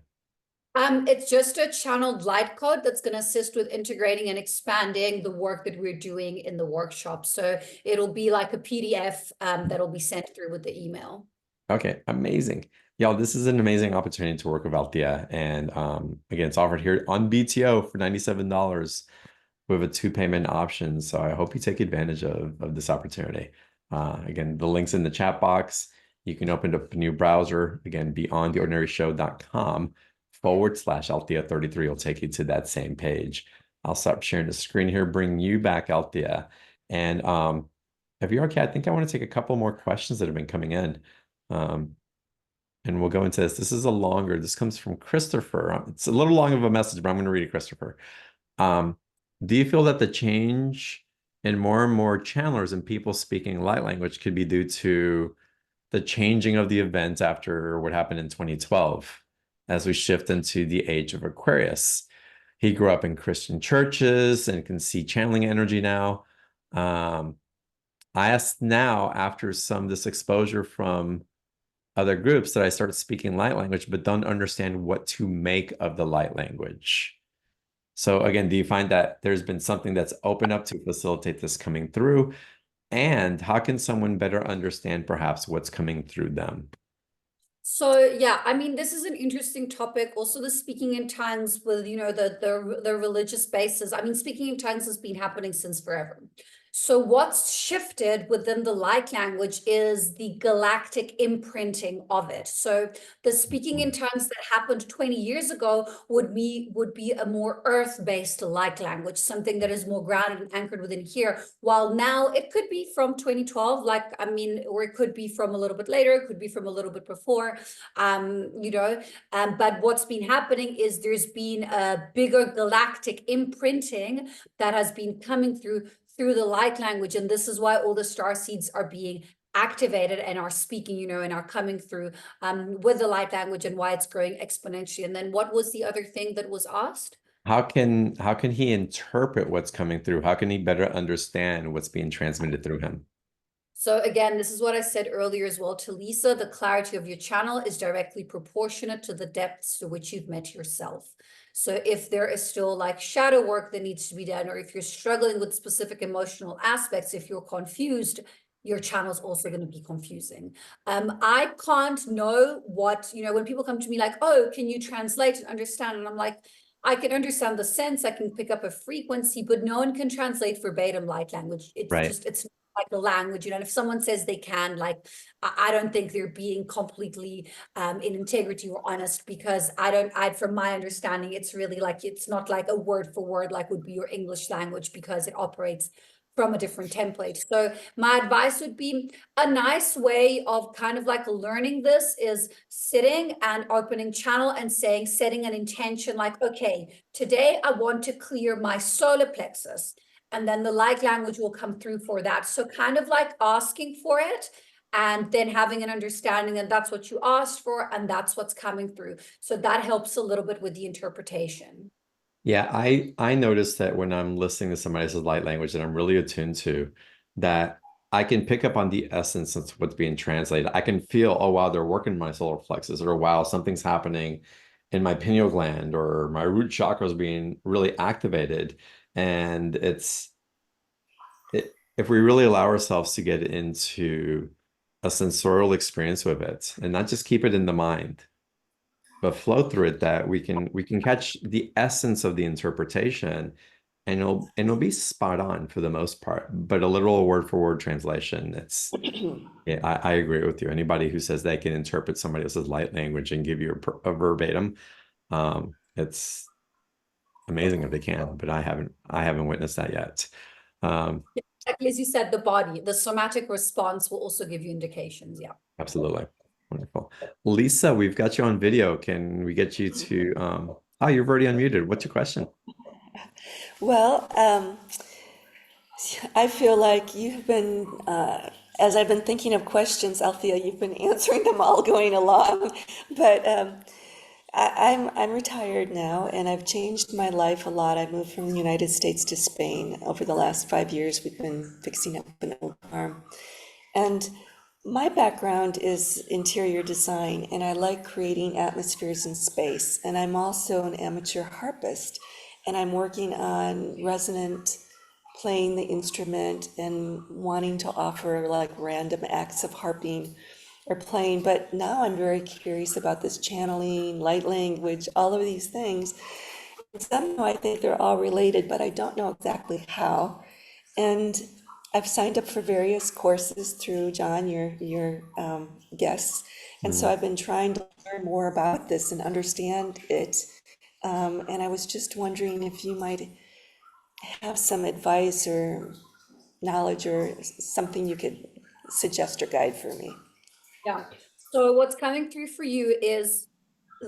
It's just a channeled light code that's going to assist with integrating and expanding the work that we're doing in the workshop. So it'll be like a PDF that'll be sent through with the email. Okay, amazing. Y'all, this is an amazing opportunity to work with Althea. And again, it's offered here on BTO for $97 with a 2-payment option. So I hope you take advantage of this opportunity. Again, the link's in the chat box. You can open up a new browser. Again, beyondtheordinaryshow.com/Althea33 will take you to that same page. I'll stop sharing the screen here, bring you back, Althea. And if you're okay, I think I want to take a couple more questions that have been coming in. And we'll go into this. This comes from Christopher. It's a little long of a message, but I'm going to read it, Christopher. Do you feel that the change in more and more channelers and people speaking light language could be due to the changing of the events after what happened in 2012 as we shift into the age of Aquarius? He grew up in Christian churches and can see channeling energy now. I asked now, after some of this exposure from other groups, that I start speaking light language, but don't understand what to make of the light language. So again, do you find that there's been something that's opened up to facilitate this coming through? And how can someone better understand perhaps what's coming through them? So yeah, I mean, this is an interesting topic. Also, the speaking in tongues with, you know, the religious basis. I mean, speaking in tongues has been happening since forever. So what's shifted within the light language is the galactic imprinting of it. So the speaking in tongues that happened 20 years ago would be a more earth-based light language, something that is more grounded and anchored within here. While now it could be from 2012, like, I mean, or it could be from a little bit later, it could be from a little bit before, you know, but what's been happening is there's been a bigger galactic imprinting that has been coming through the light language. And this is why all the star seeds are being activated and are speaking, you know, and are coming through with the light language and why it's growing exponentially. And then what was the other thing that was asked? How can he interpret what's coming through? How can he better understand what's being transmitted through him? So again, this is what I said earlier as well to Lisa, the clarity of your channel is directly proportionate to the depths to which you've met yourself. So if there is still like shadow work that needs to be done, or if you're struggling with specific emotional aspects, if you're confused, your channel is also going to be confusing. I can't know what, you know, when people come to me like, oh, can you translate and understand? And I'm like, I can understand the sense, I can pick up a frequency, but no one can translate verbatim light language. It's Right. just, it's like a language, you know, and if someone says they can, like, I don't think they're being completely in integrity or honest, because from my understanding, it's really like, it's not like a word for word like would be your English language, because it operates from a different template. So my advice would be, a nice way of kind of like learning this is sitting and opening channel and setting an intention like, okay, today I want to clear my solar plexus. And then the light language will come through for that. So kind of like asking for it and then having an understanding that that's what you asked for and that's what's coming through. So that helps a little bit with the interpretation. Yeah, I noticed that when I'm listening to somebody else's light language that I'm really attuned to, that I can pick up on the essence of what's being translated. I can feel, oh wow, they're working my solar plexus, or wow, something's happening in my pineal gland, or my root chakra is being really activated. And if we really allow ourselves to get into a sensorial experience with it and not just keep it in the mind, but flow through it, that we can catch the essence of the interpretation, and it'll be spot on for the most part. But a literal word for word translation, yeah, I agree with you. Anybody who says they can interpret somebody else's light language and give you a verbatim, it's amazing if they can, but I haven't witnessed that yet. Exactly as you said, the somatic response will also give you indications. Yeah. Absolutely. Wonderful. Lisa, we've got you on video. Can we get you to, oh, you're already unmuted. What's your question? Well, I feel like you've been, as I've been thinking of questions, Althea, you've been answering them all going along. But I'm retired now, and I've changed my life a lot. I moved from the United States to Spain over the last 5 years. We've been fixing up an old farm, and my background is interior design, and I like creating atmospheres in space. And I'm also an amateur harpist, and I'm working on resonant playing the instrument and wanting to offer like random acts of harping or playing. But now I'm very curious about this channeling, light language, all of these things. And somehow I think they're all related, but I don't know exactly how. And I've signed up for various courses through John, your guests. And so I've been trying to learn more about this and understand it. And I was just wondering if you might have some advice or knowledge or something you could suggest or guide for me. Yeah. So what's coming through for you is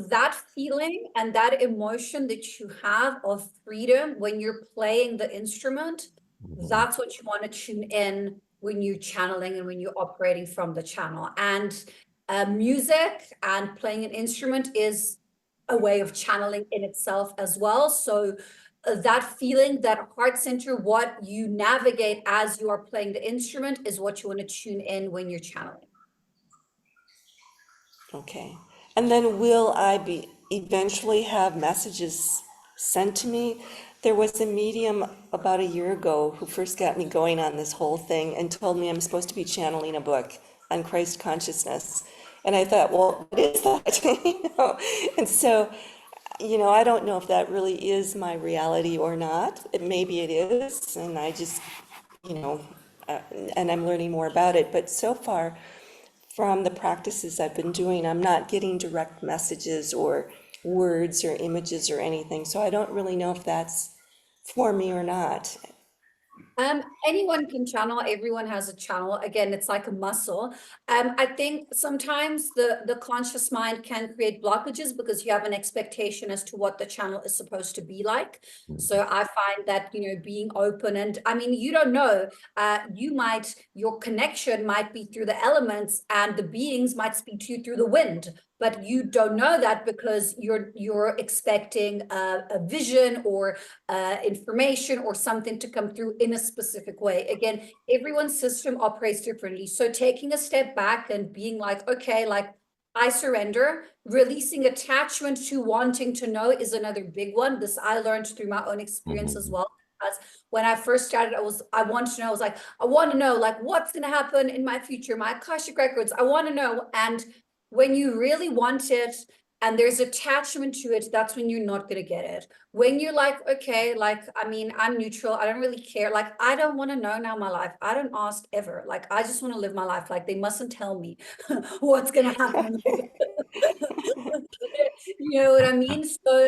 that feeling and that emotion that you have of freedom when you're playing the instrument. That's what you want to tune in when you're channeling and when you're operating from the channel. And music and playing an instrument is a way of channeling in itself as well. So that feeling, that heart center, what you navigate as you are playing the instrument is what you want to tune in when you're channeling. Okay. And then will I be eventually have messages sent to me? There was a medium about a year ago who first got me going on this whole thing and told me I'm supposed to be channeling a book on Christ consciousness. And I thought, well, what is that? And so, I don't know if that really is my reality or not. Maybe it is, and I just, and I'm learning more about it. But so far, from the practices I've been doing, I'm not getting direct messages or words or images or anything. So I don't really know if that's for me or not. Anyone can channel, everyone has a channel. Again, it's like a muscle. I think sometimes the conscious mind can create blockages because you have an expectation as to what the channel is supposed to be like. So I find that, being open, and I mean, you don't know, your connection might be through the elements and the beings might speak to you through the wind. But you don't know that because you're expecting a vision or information or something to come through in a specific way. Again, everyone's system operates differently. So taking a step back and being like, okay, like I surrender, releasing attachment to wanting to know is another big one. This I learned through my own experience as well. As when I first started, I wanted to know, I want to know like what's going to happen in my future, my Akashic records. I want to know. And when you really want it and there's attachment to it, that's when you're not going to get it. When you're like, okay, like, I mean, I'm neutral. I don't really care. Like, I don't want to know now my life. I don't ask ever. Like, I just want to live my life. Like, they mustn't tell me what's going to happen. You know what I mean? So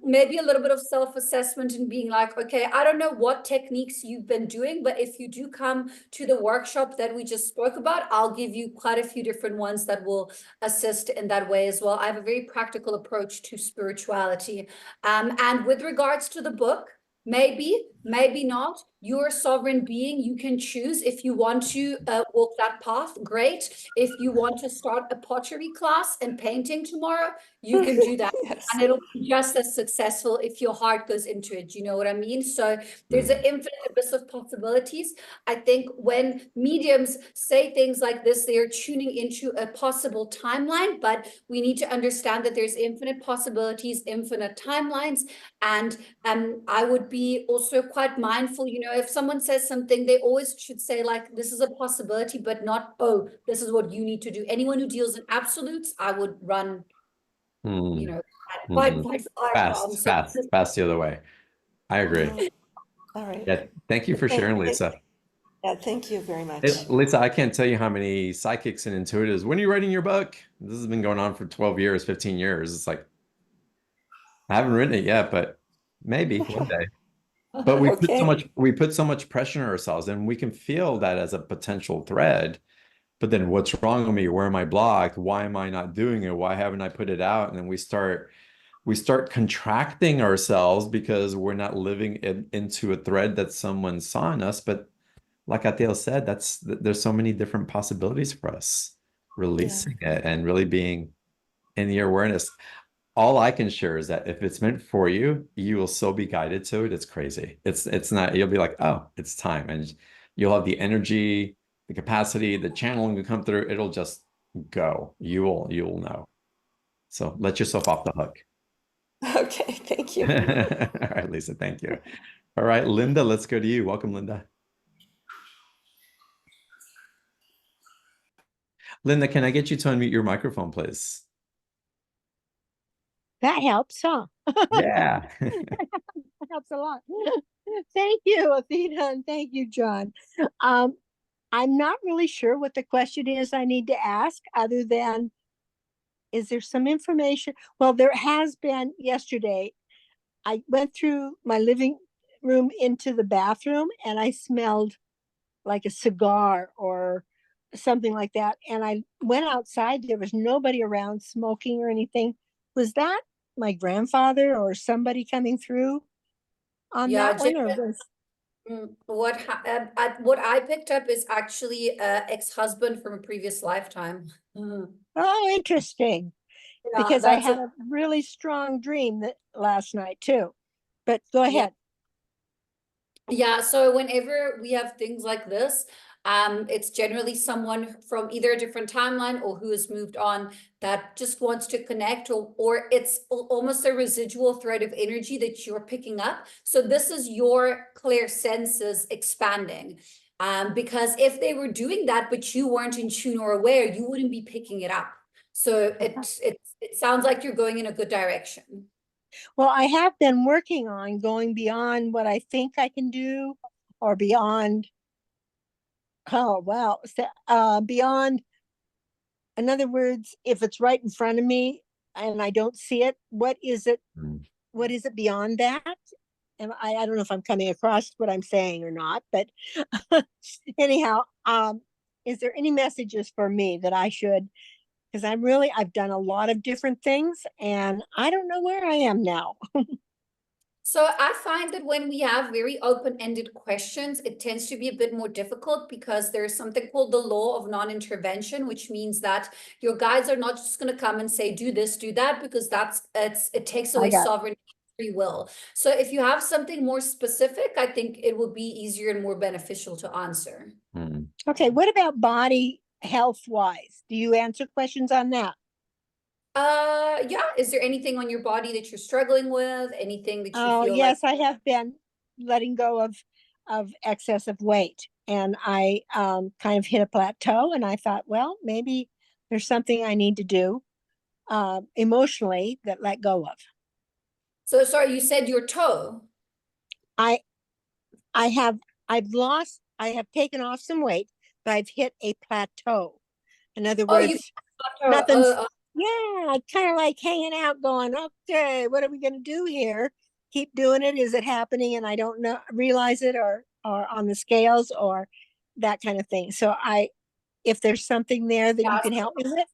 maybe a little bit of self-assessment and being like, okay, I don't know what techniques you've been doing, but if you do come to the workshop that we just spoke about, I'll give you quite a few different ones that will assist in that way as well. I have a very practical approach to spirituality. And with regards to the book, maybe not. You're a sovereign being. You can choose if you want to walk that path. Great. If you want to start a pottery class and painting tomorrow, you can do that. Yes. And it'll be just as successful if your heart goes into it. You know what I mean? So there's an infinite abyss of possibilities. I think when mediums say things like this, they are tuning into a possible timeline, but we need to understand that there's infinite possibilities, infinite timelines. And I would be also quite mindful, if someone says something, they always should say like, this is a possibility, but not, oh, this is what you need to do. Anyone who deals in absolutes, I would run, quite fast the other way. I agree. All right. Yeah, thank you for sharing, Lisa. Yeah, thank you very much. Lisa, I can't tell you how many psychics and intuitives, when are you writing your book? This has been going on for 12 years, 15 years. It's like, I haven't written it yet, but maybe one day. But we put so much pressure on ourselves, and we can feel that as a potential thread. But then what's wrong with me? Where am I blocked? Why am I not doing it? Why haven't I put it out? And then we start contracting ourselves because we're not living into a thread that someone saw in us. But like Althea said, there's so many different possibilities for us, releasing it and really being in the awareness. All I can share is that if it's meant for you, you will still be guided to it. It's crazy. It's not, you'll be like, oh, it's time. And you'll have the energy, the capacity, the channeling will come through. It'll just go. You'll know. So let yourself off the hook. Okay, thank you. All right, Lisa, thank you. All right, Linda, let's go to you. Welcome, Linda. Linda, can I get you to unmute your microphone, please? That helps, huh? Yeah. That helps a lot. Thank you, Athena, and thank you, John. I'm not really sure what the question is I need to ask, other than, is there some information? Well, there has been yesterday. I went through my living room into the bathroom and I smelled like a cigar or something like that. And I went outside. There was nobody around smoking or anything. Was that my grandfather or somebody coming through on that one? Or was... What I picked up is actually ex-husband from a previous lifetime. Oh, interesting. Yeah, because I had a really strong dream last night too. But go ahead. Yeah, so whenever we have things like this, it's generally someone from either a different timeline or who has moved on that just wants to connect, or it's almost a residual thread of energy that you're picking up. So this is your clear senses expanding. Because if they were doing that, but you weren't in tune or aware, you wouldn't be picking it up. So it sounds like you're going in a good direction. Well, I have been working on going beyond what I think I can do, or beyond, beyond, in other words, if it's right in front of me and I don't see it, what is it? What is it beyond that? I don't know if I'm coming across what I'm saying or not, but anyhow, is there any messages for me that I should, because I've done a lot of different things and I don't know where I am now. So I find that when we have very open-ended questions, it tends to be a bit more difficult because there's something called the law of non-intervention, which means that your guides are not just going to come and say, do this, do that, because it takes away sovereignty and free will. So if you have something more specific, I think it will be easier and more beneficial to answer. Okay, what about body health-wise? Do you answer questions on that? Yeah. Is there anything on your body that you're struggling with? Anything that you feel yes, I have been letting go of excessive weight, and I kind of hit a plateau, and I thought, well, maybe there's something I need to do emotionally that let go of. So sorry, you said your toe. I've taken off some weight, but I've hit a plateau. In other words, nothing's kind of like hanging out going, okay, what are we going to do here? Keep doing it. Is it happening? And I don't realize it or on the scales or that kind of thing. So if there's something there that you can help me with.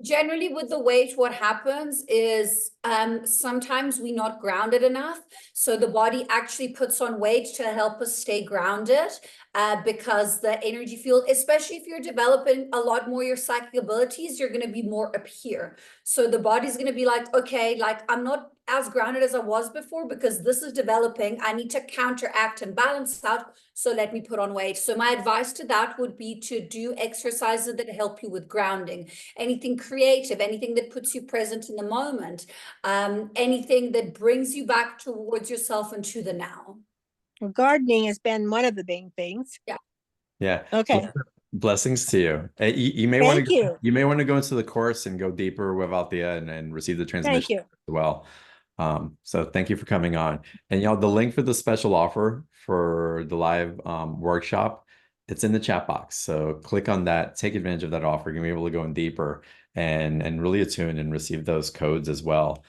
Generally with the weight, what happens is sometimes we're not grounded enough. So the body actually puts on weight to help us stay grounded because the energy field, especially if you're developing a lot more your psychic abilities, you're going to be more up here. So the body's going to be like, okay, like I'm not as grounded as I was before because this is developing. I need to counteract and balance out. So let me put on weight. So my advice to that would be to do exercises that help you with grounding. Anything creative, anything that puts you present in the moment, anything that brings you back towards yourself and to the now. Well, gardening has been one of the big things. Yeah. Okay. Blessings to you. You may want to go into the course and go deeper with Althea and receive the transmission as well. So thank you for coming on. And y'all, the link for the special offer for the live workshop, it's in the chat box. So click on that, take advantage of that offer. You're gonna be able to go in deeper and really attune and receive those codes as well.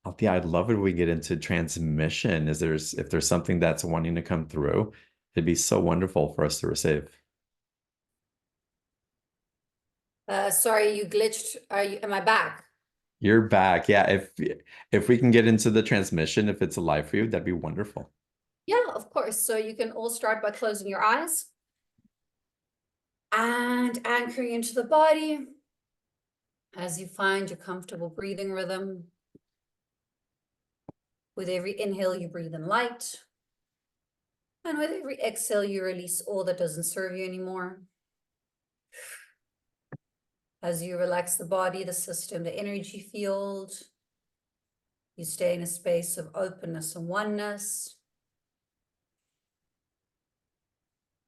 Althea, I'd love it if we get into transmission. If there's something that's wanting to come through, it'd be so wonderful for us to receive. Sorry, you glitched. Am I back? You're back. Yeah. If we can get into the transmission, if it's alive for you, that'd be wonderful. Yeah, of course. So you can all start by closing your eyes and anchoring into the body as you find your comfortable breathing rhythm. With every inhale, you breathe in light. And with every exhale, you release all that doesn't serve you anymore. As you relax the body, the system, the energy field, you stay in a space of openness and oneness.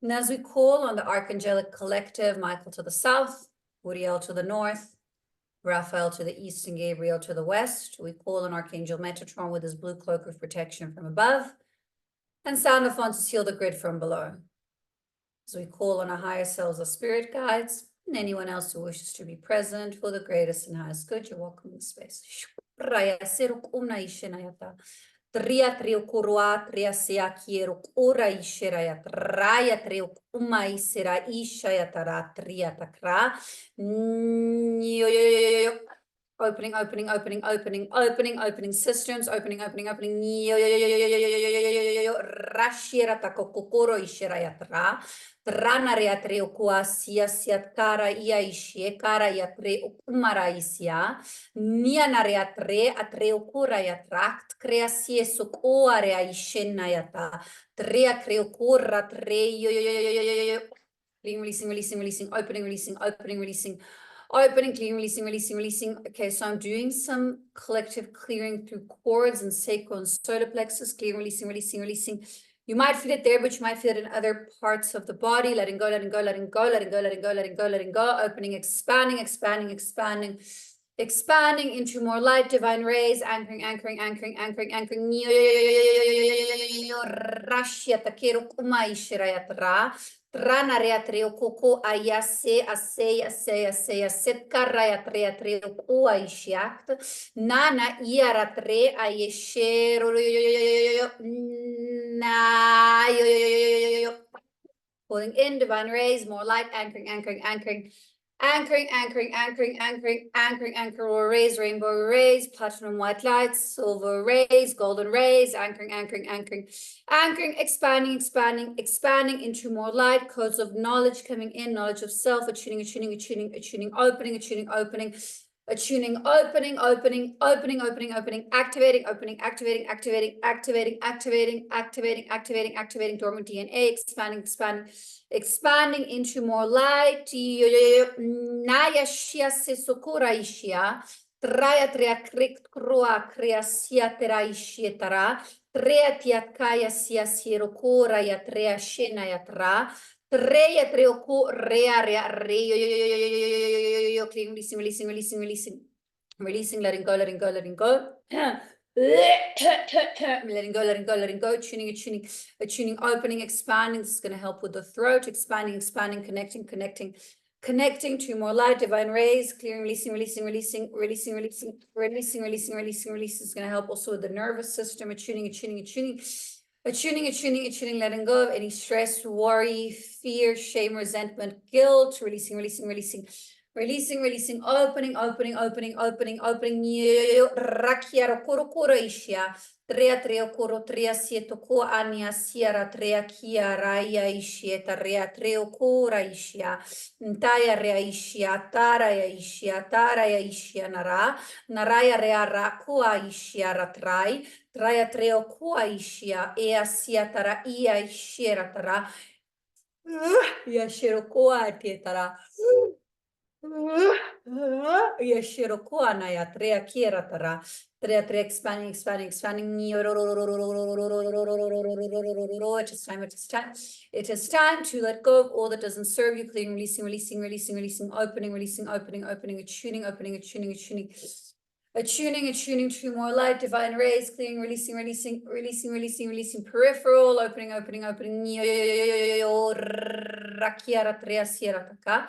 And as we call on the Archangelic Collective, Michael to the south, Uriel to the north, Raphael to the east, and Gabriel to the west, we call on Archangel Metatron with his blue cloak of protection from above, and Sound of Fon to seal the grid from below. As we call on our higher selves, our spirit guides, and anyone else who wishes to be present for the greatest and highest good, you're welcome in the space. Tria trio kurua tria sia kiero kura ishiraya traya trio kuma isira ishaya tara tria takra. Opening systems, opening. Rashira takokokoro ishiraya tra. Tranaria trio kuasia siatkara ia ishie kara ia tre ukumara isia. Nianaria tre atreo kura ya trakt crea siesuk oarea ishena yata. Trea creo kura tre releasing, opening, releasing. Opening, clearing, releasing. Okay, so I'm doing some collective clearing through cords and sacral and solar plexus, clearing, releasing. You might feel it there, but you might feel it in other parts of the body. Letting go. Opening, expanding into more light, divine rays, anchoring. Rashia takero kuma ishirayatra. Trana rea treo koko ayase ase set karaya trea treo ko aishiacht nana iara tre ayeshero na pulling in divine rays, more light, anchoring, anchoring, anchoring, anchoring, anchoring, anchoring, anchoring, anchoring, anchor rays, rainbow rays, platinum white lights, silver rays, golden rays, anchoring, anchoring, anchoring, anchoring, expanding, expanding, expanding into more light, codes of knowledge coming in, knowledge of self, attuning, attuning, attuning, attuning, opening, attuning, opening, attuning, opening, opening, opening, opening, opening, activating, opening, activating, activating, activating, activating, activating, activating, activating dormant DNA, expanding, expanding, expanding into more light. Naya shia se sokora ishia. Traya trea krik kroa krea sia tera ishia tara. Trea tia kaya sia sirokora ya trea shena ya tra. Treia treoku rea rea releasing, releasing, releasing, releasing, releasing, letting go, letting go, letting go. Letting go, letting go, letting go, tuning, tuning, tuning, opening, expanding. This is going to help with the throat, expanding, expanding, connecting, connecting, connecting to more light, divine rays, clearing, releasing, releasing, releasing, releasing, releasing, releasing, releasing, releasing, releasing. It's going to help also with the nervous system, attuning, attuning, attuning. Attuning, attuning, attuning, letting go of any stress, worry, fear, shame, resentment, guilt, releasing, releasing, releasing, releasing, releasing, opening, opening, opening, opening, opening. Rakiaro koro koro ishia. Trea trea koro trea sieto ko ania siara trea kia raia ishia tarea treo kora ishia. Ntaya rea ishia tara ya ishia tara ya ishia nara. Naraya rea rakua ishia ratrai. Traya treo kua ishia ea siatara ia ishira tara. Ia shiro kua tietara. Ia shiro kua na ya trea kiera tara. Trea trea expanding, expanding, expanding. It is time, it is time. It is time to let go of all that doesn't serve you. Clearing, releasing, releasing, releasing, releasing, opening, releasing, opening, opening, attuning, opening, attuning, attuning. Attuning, attuning to more light, divine rays, clearing, releasing, releasing, releasing, releasing, releasing, peripheral, opening, opening, opening. Rakiara trea sierra taka.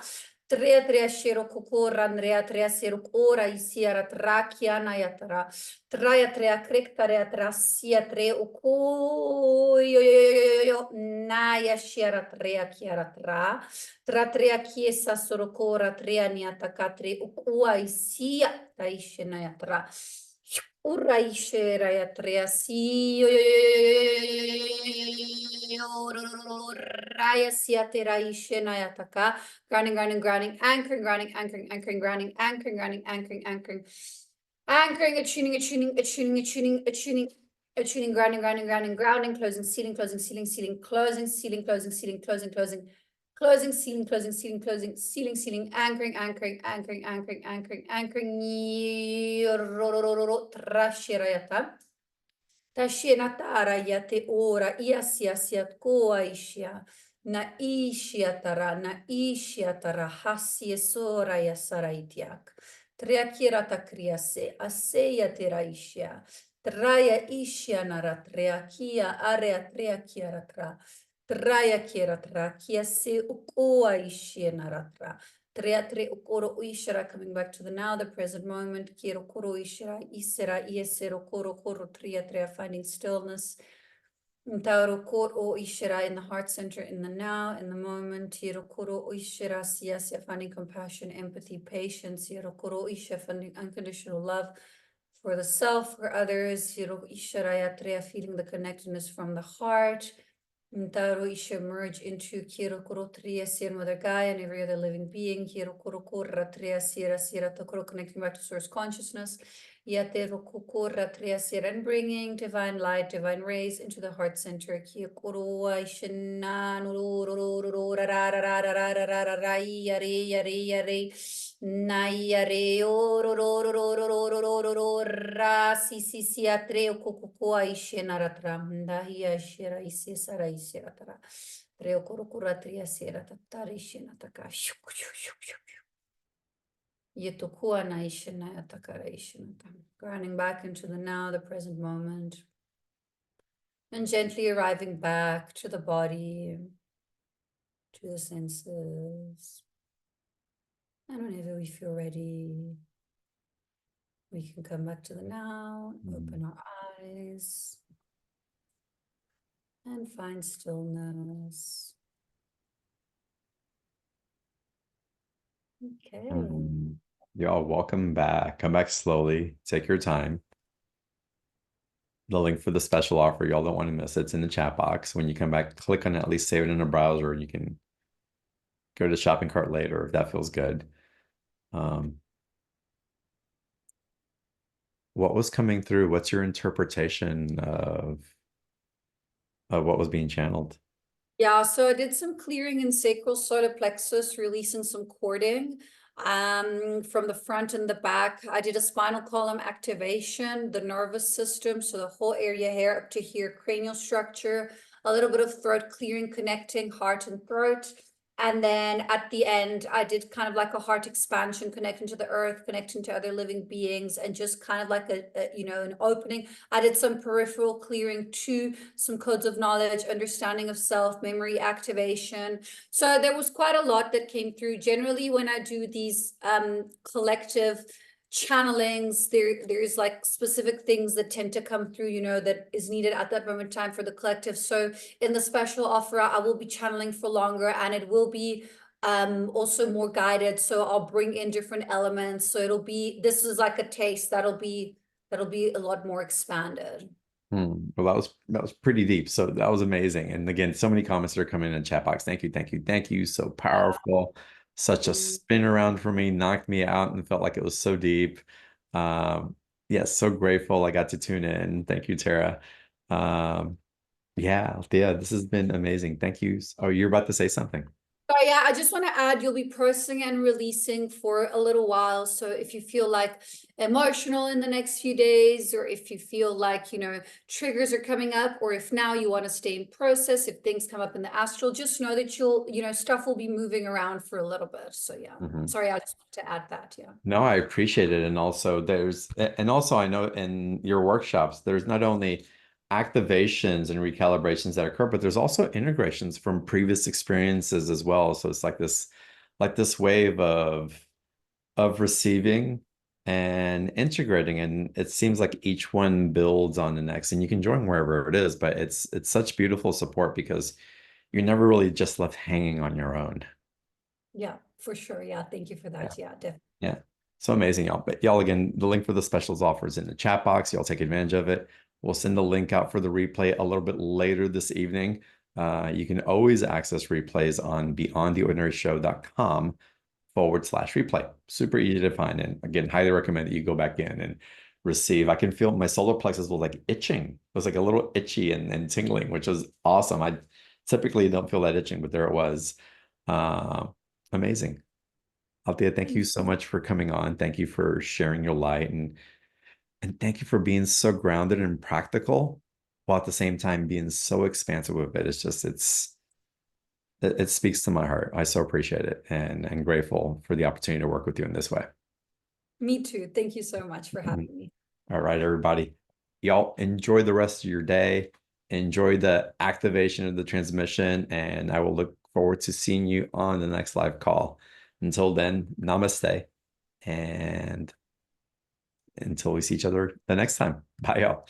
Trea trea shero kokora, Andrea trea sero ora isiara trakia nayatara. Traya trea kriktarea trasia tre uku naya shiara trea kiara tra. Tra trea kiesa sorokora trea niataka tre ukua isia taishena ya tra. Ura ishera ya trea si raya sia tera ishena ya taka. Grounding, grounding, grounding, anchoring, grounding, anchoring, anchoring, grounding, anchoring, grounding, anchoring, anchoring. Anchoring, attuning, attuning, attuning, attuning, attuning, attuning, grounding, grounding, grounding, grounding, closing, sealing, closing, sealing, sealing, closing, sealing, closing, sealing, closing, closing, closing, sealing, closing, sealing, closing, sealing, sealing, anchoring, anchoring, anchoring, anchoring, anchoring, anchoring, trashirayata. Tashenatara yate ora iasia siat koa ishia. Na ishia tara hasi sora ya saraitiak. Triakira takriase aseya teraishia. Traya ishia nara triakia area triakia ratra. Traya kira trakia se ukoa ishia naratra. Triatre ukoro uishara, coming back to the now, the present moment. Kiro koro ishara, isera, iesero koro koro tria tria, finding stillness. Ntauro koro ishara in the heart center, in the now, in the moment. Kiro koro uishara, siasia, finding compassion, empathy, patience. Kiro koro isha, finding unconditional love for the self, for others. Kiro ishara yatria, feeling the connectedness from the heart. Ntaro isha merge into Kiro Koro Tria Sir Mother Gaia and every other living being. Kiro Koro Kora Tria Sira Sira Tokoro, connecting back to source consciousness. Yate Rokukora Tria Sira, and bringing divine light, divine rays into the heart center. Kiro Koro Aishana Yare Yare Yare Nayare ra si si si atreo kukuko aishena ratra ndahia shira isi sara isi ratra treo kurukura tria sera tatari shena taka yetukua na ishena yatakara ishena. Grounding back into the now, the present moment, and gently arriving back to the body, to the senses. And whenever we feel ready, we can come back to the now, open our eyes, and find stillness. Okay. Y'all, welcome back. Come back slowly. Take your time. The link for the special offer, y'all don't want to miss it. It's in the chat box. When you come back, click on it, at least save it in a browser. You can go to the shopping cart later if that feels good. What was coming through? What's your interpretation of what was being channeled? Yeah, so I did some clearing in sacral solar plexus, releasing some cording from the front and the back. I did a spinal column activation, the nervous system, so the whole area here up to here, cranial structure, a little bit of throat clearing, connecting heart and throat. And then at the end, I did kind of like a heart expansion, connecting to the earth, connecting to other living beings, and just kind of like an opening. I did some peripheral clearing too, some codes of knowledge, understanding of self, memory activation. So there was quite a lot that came through. Generally, when I do these collective channelings, there's like specific things that tend to come through, that is needed at that moment in time for the collective. So in the special offer, I will be channeling for longer, and it will be also more guided. So I'll bring in different elements. So this is like a taste that'll be a lot more expanded. Well, that was pretty deep. So that was amazing. And again, so many comments that are coming in the chat box. Thank you, thank you, thank you. So powerful. Such a spin around for me, knocked me out and felt like it was so deep. Yes, so grateful I got to tune in. Thank you, Tara. Yeah, this has been amazing. Thank you. Oh, you're about to say something. So yeah, I just want to add, you'll be processing and releasing for a little while. So if you feel like emotional in the next few days, or if you feel like, triggers are coming up, or if now you want to stay in process, if things come up in the astral, just know that stuff will be moving around for a little bit. So yeah, sorry, I just want to add that. Yeah. No, I appreciate it. And also I know in your workshops, there's not only activations and recalibrations that occur, but there's also integrations from previous experiences as well. So it's like this wave of receiving and integrating, and it seems like each one builds on the next, and you can join wherever it is, but it's such beautiful support because you're never really just left hanging on your own. Yeah, for sure. Yeah, thank you for that. Yeah, definitely. Yeah. So amazing, y'all. But y'all, again, the link for the specials offer is in the chat box. Y'all take advantage of it. We'll send the link out for the replay a little bit later this evening. You can always access replays on beyondtheordinaryshow.com/replay. Super easy to find. And again, highly recommend that you go back in and receive. I can feel my solar plexus was like itching. It was like a little itchy and tingling, which was awesome. I typically don't feel that itching, but there it was. Amazing. Althea, thank you so much for coming on. Thank you for sharing your light, and thank you for being so grounded and practical while at the same time being so expansive with it. It's just, it speaks to my heart. I so appreciate it and grateful for the opportunity to work with you in this way. Me too. Thank you so much for having me. All right, everybody. Y'all enjoy the rest of your day. Enjoy the activation of the transmission, and I will look forward to seeing you on the next live call. Until then, namaste. And until we see each other the next time. Bye, y'all.